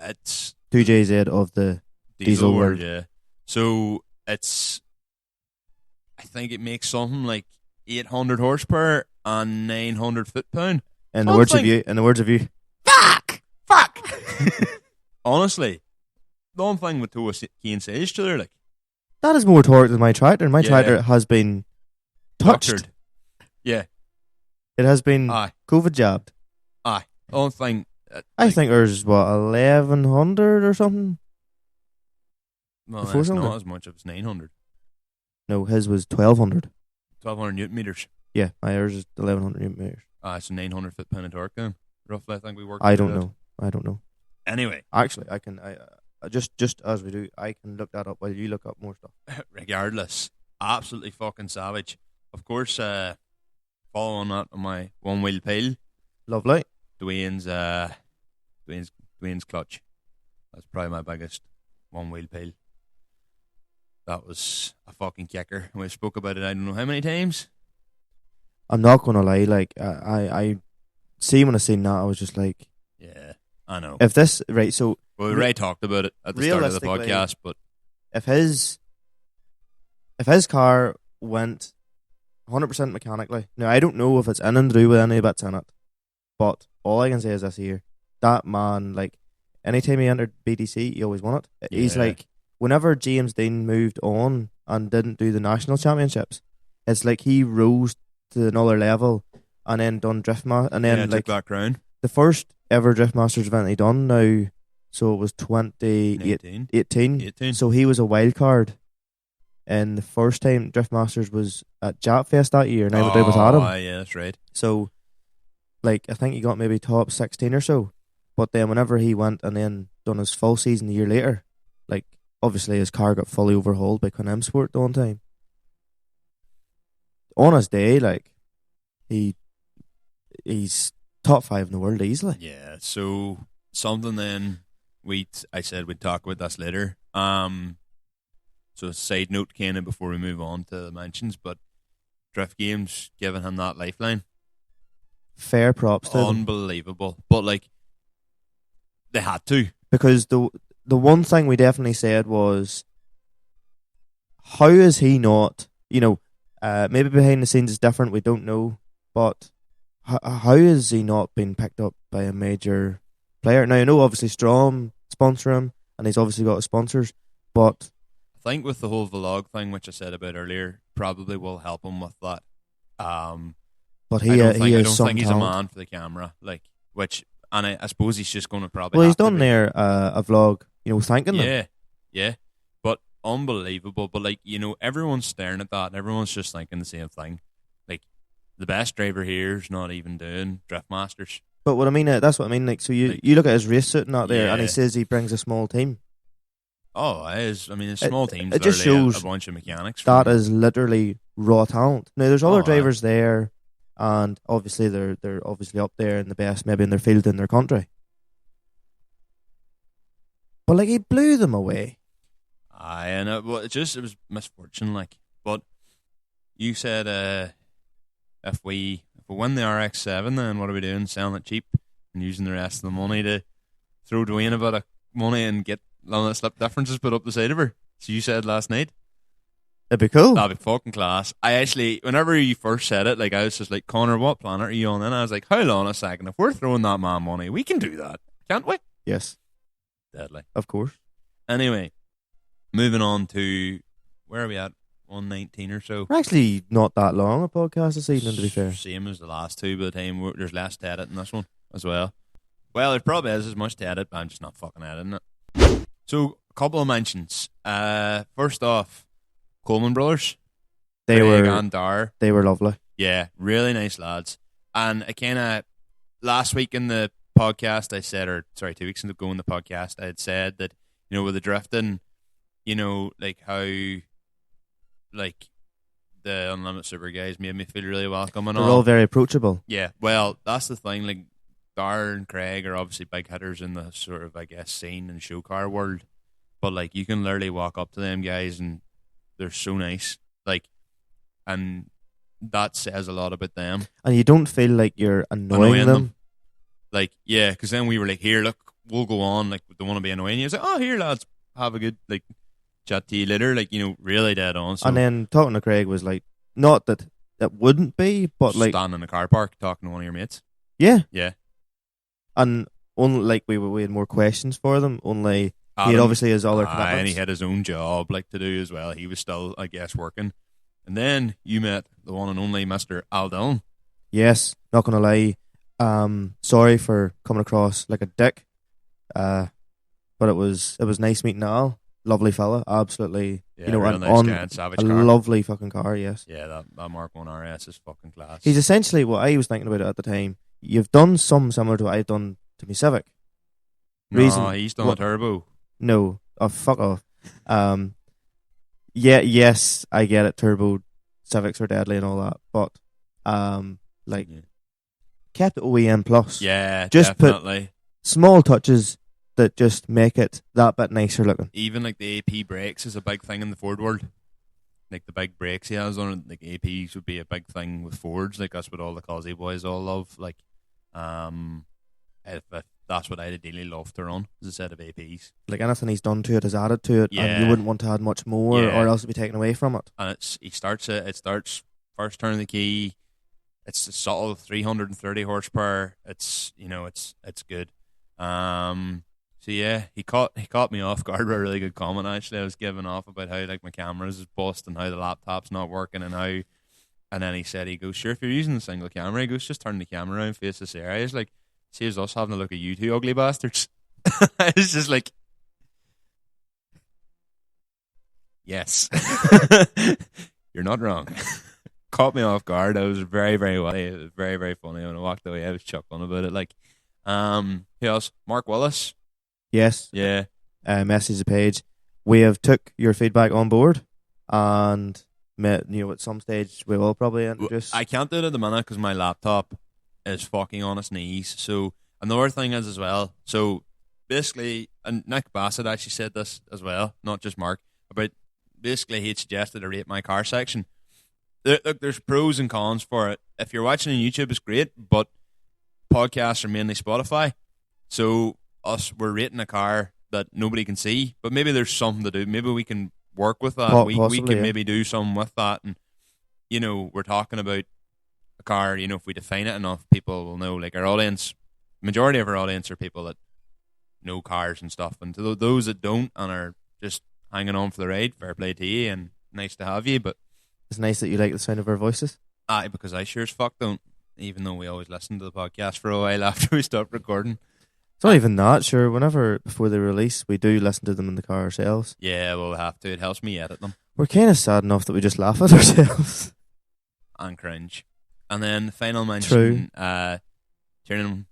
B: it's
A: 2JZ of the diesel world.
B: Yeah. So it's, I think it makes something like 800 horsepower and 900 foot-pound.
A: In the words of you.
B: Fuck. Honestly, the one thing with Toa Kane says to her, like,
A: that is more torque than my tractor. My tractor has been touched.
B: Doctored. Yeah.
A: It has been COVID jabbed.
B: The only thing.
A: I think ours is 1100 or something.
B: Well, that's not as much. It was 900.
A: No, his was 1200.
B: 1200 newton meters.
A: Yeah, ours is 1100 newton meters.
B: So 900 foot-pound of torque then. Roughly, I think we worked.
A: I don't know.
B: Anyway,
A: actually, I can. I just as we do, I can look that up while you look up more stuff.
B: Regardless, absolutely fucking savage. Of course, following that on my one-wheel pile.
A: Lovely.
B: Duane's clutch. That's probably my biggest one-wheel pile. That was a fucking kicker. We spoke about it I don't know how many times.
A: I'm not gonna lie, like I see when I seen that, I was just like,
B: yeah, I know.
A: If this right, so
B: we already talked about it at the start of the podcast, but
A: if his car went 100% mechanically, now I don't know if it's in and through with any bits in it, but all I can say is this here: that man, like, anytime he entered BDC, he always won it. Yeah. He's like, whenever James Dean moved on and didn't do the national championships, it's like he rose to another level and then done Driftmaster, and then like
B: took that crown.
A: The first ever Driftmasters event he done now, so it was 2018. So he was a wild card, and the first time Driftmasters was at Japfest that year, and I was there with Adam.
B: Yeah, that's right.
A: So, like, I think he got maybe top 16 or so, but then whenever he went and then done his full season a year later, like, obviously his car got fully overhauled by Con Sport the one time. On his day, like, he's top 5 in the world easily.
B: Yeah, so something then I said we'd talk about this later. So a side note kind of before we move on to the mentions, but Drift Games giving him that lifeline.
A: Fair props to them.
B: Unbelievable. But like they had to.
A: Because the one thing we definitely said was, how is he not, maybe behind the scenes is different, we don't know, but how has he not been picked up by a major player? Now, I know obviously Strom sponsor him, and he's obviously got his sponsors, but
B: I think with the whole vlog thing, which I said about earlier, probably will help him with that.
A: But
B: I don't
A: some
B: think he's
A: talent.
B: a man for the camera, and I suppose he's just going to probably.
A: Well, he's done there a vlog, thanking them.
B: Yeah, but unbelievable. But everyone's staring at that, and everyone's just thinking the same thing. Like the best driver here is not even doing Drift Masters.
A: But what I mean, that's what I mean. Like, so you look at his race suit out there, and he says he brings a small team.
B: Oh, it is. I mean, a small team's
A: it just
B: literally
A: shows
B: a bunch of mechanics.
A: That is literally raw talent. Now, there's other drivers there, and obviously they're obviously up there in the best, maybe in their field in their country. But like, he blew them away.
B: And it was misfortune. Like, but you said if we win the RX-7, then what are we doing? Selling it cheap and using the rest of the money to throw Duane a bit of money and get limit slip differences put up the side of her. So you said last night.
A: It'd be cool.
B: That'd be fucking class. I actually, whenever you first said it, like I was just like, Conor, what planet are you on? And I was like, hold on a second. If we're throwing that man money, we can do that, can't we?
A: Yes.
B: Deadly.
A: Of course.
B: Anyway, moving on to, where are we at? 119 or so.
A: We're actually not that long a podcast this evening, to be fair.
B: Same as the last two, by the time there's less to edit in this one as well. Well, there probably is as much to edit, but I'm just not fucking editing it. So, a couple of mentions. First off, Coleman brothers.
A: They
B: Craig and Dar.
A: They were lovely.
B: Yeah, really nice lads. And I kind of, last week in the podcast, 2 weeks ago in the podcast, I had said that, with the drifting, like how, like, the Unlimited Super guys made me feel really welcome and
A: They're
B: all.
A: all very approachable.
B: Yeah, well, that's the thing. Like, Dar and Craig are obviously big hitters in the sort of, I guess, scene and show car world. But, like, you can literally walk up to them guys and they're so nice. Like, and that says a lot about them.
A: And you don't feel like you're annoying them.
B: Like, yeah, because then we were like, here, look, we'll go on. Like, they want to be annoying you. It's like, oh, here, lads, have a good, like, chat to you later. Like, really dead on. So,
A: and then talking to Craig was like, not that it wouldn't be, but like,
B: standing in the car park talking to one of your mates.
A: Yeah.
B: Yeah.
A: And only, like, we had more questions for them, only
B: Adam,
A: he had obviously his other commitments.
B: And he had his own job, like, to do as well. He was still, I guess, working. And then you met the one and only Mr. Al Dillon.
A: Yes, not going to lie. Sorry for coming across like a dick. But it was nice meeting Al. Lovely fella, absolutely.
B: Yeah, real nice guy, savage car.
A: Lovely fucking car, yes.
B: Yeah, that Mark 1 RS is fucking class.
A: He's essentially what I was thinking about it at the time. You've done something similar to what I've done to my Civic.
B: No, he's done a turbo.
A: No, oh, fuck off. Yeah, yes, I get it. Turbo Civics are deadly and all that, but kept it OEM plus.
B: Yeah,
A: just
B: definitely.
A: Put small touches that just make it that bit nicer looking.
B: Even like the AP brakes is a big thing in the Ford world. Like the big brakes he has on it, like APs would be a big thing with Fords. Like that's what all the Cosy boys all love. Like, if that's what I'd ideally love to run, is a set of APs.
A: Like anything he's done to it is added to it, and you wouldn't want to add much more, or else it'd be taken away from it.
B: And it starts first turn of the key. It's a subtle 330 horsepower. It's it's good. So yeah, he caught me off guard with a really good comment. Actually, I was giving off about how like my cameras is bust and how the laptop's not working and then he said, he goes, sure, if you're using the single camera, he goes, just turn the camera around, face this area. He's like, saves us having a look at you two ugly bastards. I was just like, yes, you're not wrong. Caught me off guard. I was very, very funny. It was very, very funny. When I walked away, I was chuckling about it. Like, who else? Mark Willis.
A: Yes.
B: Yeah.
A: Message the page. we have took your feedback on board, and at some stage we will probably introduce.
B: I can't do it at the minute because my laptop is fucking on its knees. So another thing is as well. So basically, and Nick Bassett actually said this as well, not just Mark, about basically he had suggested I rate my car section. Look, there's pros and cons for it. If you're watching on YouTube, it's great, but podcasts are mainly Spotify. So we're rating a car that nobody can see, but maybe there's something to do. Maybe we can work with that. We can maybe do something with that. And, we're talking about a car, if we define it enough, people will know. Like our audience, majority of our audience are people that know cars and stuff. And to those that don't and are just hanging on for the ride, fair play to you and nice to have you. But
A: it's nice that you like the sound of our voices.
B: Aye, because I sure as fuck don't, even though we always listen to the podcast for a while after we stop recording.
A: It's not even that, sure. Whenever, before they release, we do listen to them in the car ourselves.
B: Yeah, well, we have to. It helps me edit them.
A: We're kind of sad enough that we just laugh at ourselves.
B: And cringe. And then the final mention, Tiernan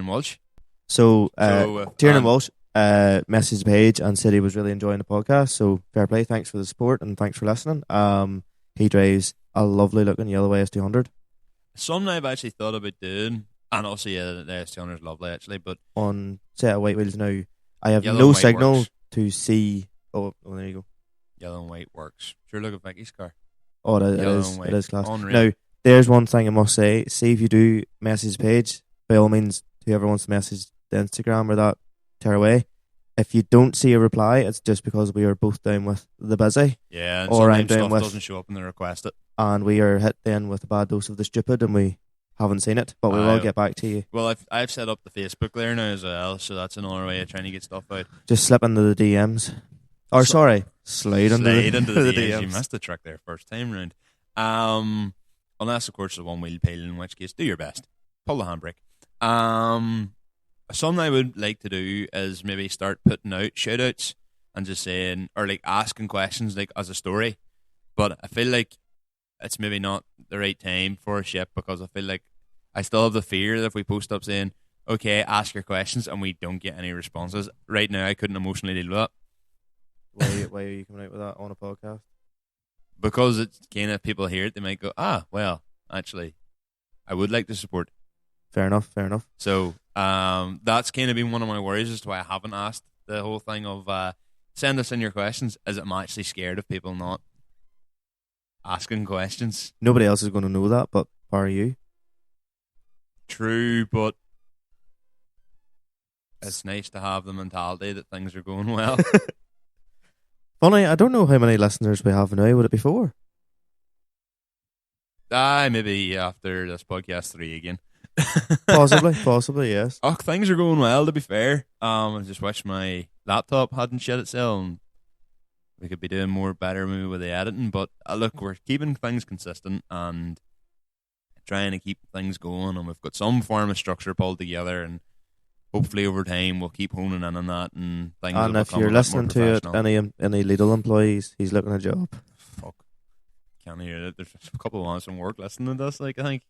B: Walsh.
A: So Tiernan Walsh messaged the page and said he was really enjoying the podcast. So fair play. Thanks for the support and thanks for listening. He drives a lovely looking yellow S200.
B: Something I've actually thought about doing, and also the S200 is lovely actually, but
A: on set of white wheels now, I have no signal works. To see. Oh, there you go.
B: Yellow and white works. Sure, look at Vicky's car.
A: Oh, it is class. Unreal. Now, there's one thing I must say. See, if you do message the page, by all means, whoever wants to message the Instagram or that, tear away. If you don't see a reply, it's just because we are both down with the busy.
B: Yeah, and or I'm down with doesn't show up and they request it.
A: And we are hit then with a bad dose of the stupid and we haven't seen it, but we will get back to you.
B: Well, I've set up the Facebook there now as well, so that's another way of trying to get stuff out.
A: Just slip into the DMs. Or slide into the DMs.
B: You missed the trick there first time round. Unless, of course, it's a one-wheel pile, in which case, do your best. Pull the handbrake. Something I would like to do is maybe start putting out shout-outs and just saying, or like asking questions like as a story. But I feel like it's maybe not the right time for us yet because I feel like I still have the fear that if we post up saying, okay, ask your questions and we don't get any responses. Right now, I couldn't emotionally deal with that.
A: Why are you coming out with that on a podcast?
B: Because it's kind of people hear it, they might go, well, actually, I would like to support.
A: Fair enough.
B: So that's kind of been one of my worries as to why I haven't asked the whole thing of send us in your questions, is I'm actually scared of people not asking questions.
A: Nobody else is going to know that, but are you?
B: True, but it's nice to have the mentality that things are going well.
A: Funny, I don't know how many listeners we have now. Would it be 4?
B: Maybe after this podcast 3 again.
A: Possibly, yes.
B: Oh, things are going well, to be fair. I just wish my laptop hadn't shit itself and we could be doing better maybe with the editing. But look, we're keeping things consistent and trying to keep things going, and we've got some form of structure pulled together, and hopefully over time we'll keep honing in on that and things. And
A: if you're listening to it, any Lidl employees, he's looking a job.
B: Fuck, can't hear it. There's a couple of ones from work listening to this. Like I think,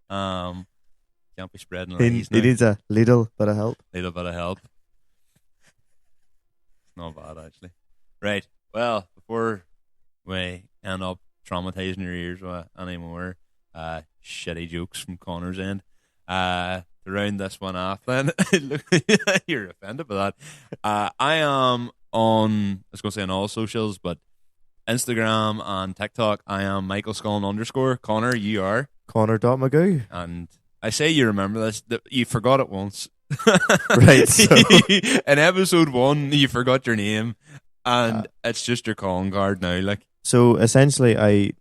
B: can't be spreading lies now.
A: He needs a little bit of help.
B: It's not bad actually. Right. Well, before we end up traumatizing your ears with any more shitty jokes from Conor's end, to round this one off, then you're offended by that. I am on, I was going to say on all socials, but Instagram and TikTok, I am Michael Scullin _ Conor, you are
A: Conor.magoo.
B: And I say you remember this, you forgot it once.
A: Right, so
B: in episode 1 you forgot your name and it's just your calling card now. Like, so
A: essentially I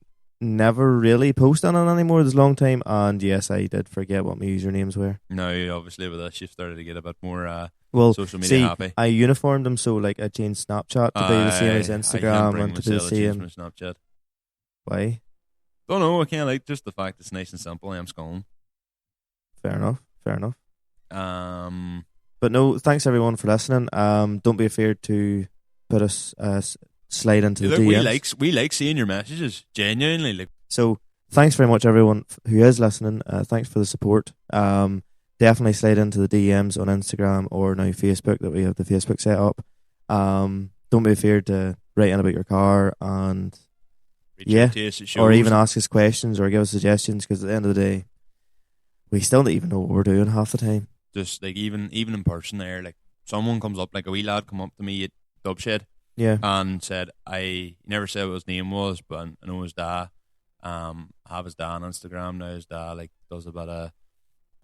A: never really post on it anymore this long time, and yes, I did forget what my usernames were.
B: Now obviously with this you've started to get a bit more social media happy.
A: I uniformed them, so like I changed Snapchat to be the same as Instagram and to be the same
B: Snapchat.
A: Why?
B: Don't know, I kinda like just the fact it's nice and simple. I am Scullin.
A: Fair enough. But no, thanks everyone for listening. Don't be afraid to put us slide into the DMs.
B: We like seeing your messages, genuinely. Like,
A: so thanks very much everyone who is listening. Thanks for the support. Definitely slide into the DMs on Instagram or now Facebook, that we have the Facebook set up. don't be afraid to write in about your car and
B: Reach out to us at shows.
A: or even ask us questions or give us suggestions, because at the end of the day, we still don't even know what we're doing half the time.
B: Just like even in person there, like someone comes up, like a wee lad come up to me at Dubshed and said, he never said what his name was, but I know his dad. I have his dad on Instagram now. His dad like does a bit of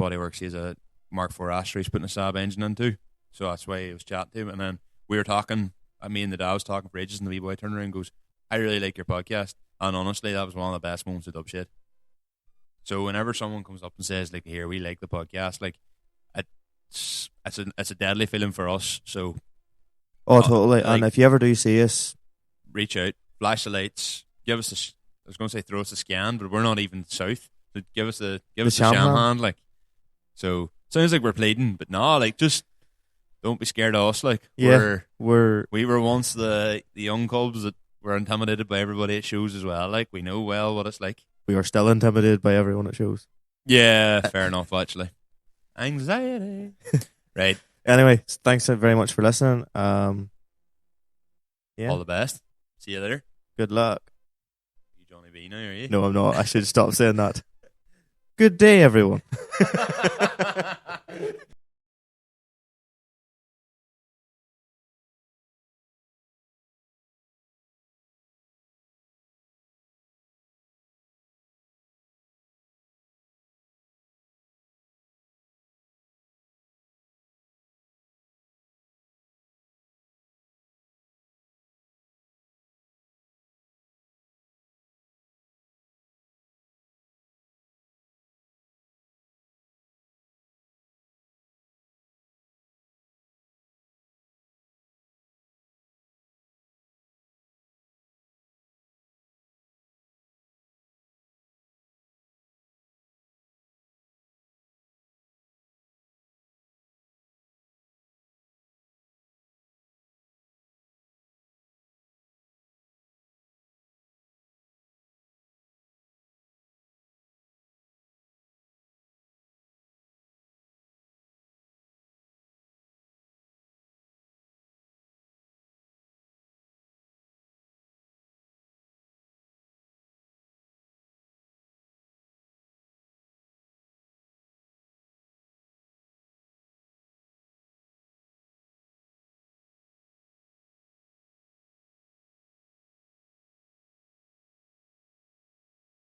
B: bodywork. He has a Mark IV Astra he's putting a Saab engine into, so that's why he was chatting to him. And then we were talking, me and the dad was talking for ages, and the wee boy turned around and goes, I really like your podcast. And honestly, that was one of the best moments of Dubshed. So whenever someone comes up and says, like, here, we like the podcast, like, it's a deadly feeling for us. So,
A: totally.
B: Like,
A: and if you ever do see us,
B: reach out, flash the lights, give us I was going to say throw us a scan, but we're not even south. So give us the sham hand, like. So sounds like we're pleading, but no, like, just don't be scared of us. Like, we were once the young cubs that were intimidated by everybody at shows as well. Like, we know well what it's like.
A: We are still intimidated by everyone at shows.
B: Yeah, fair enough, actually. Anxiety. Right.
A: Anyway, thanks very much for listening.
B: All the best. See you later.
A: Good luck.
B: You Johnny B now, are you?
A: No, I'm not. I should stop saying that. Good day, everyone.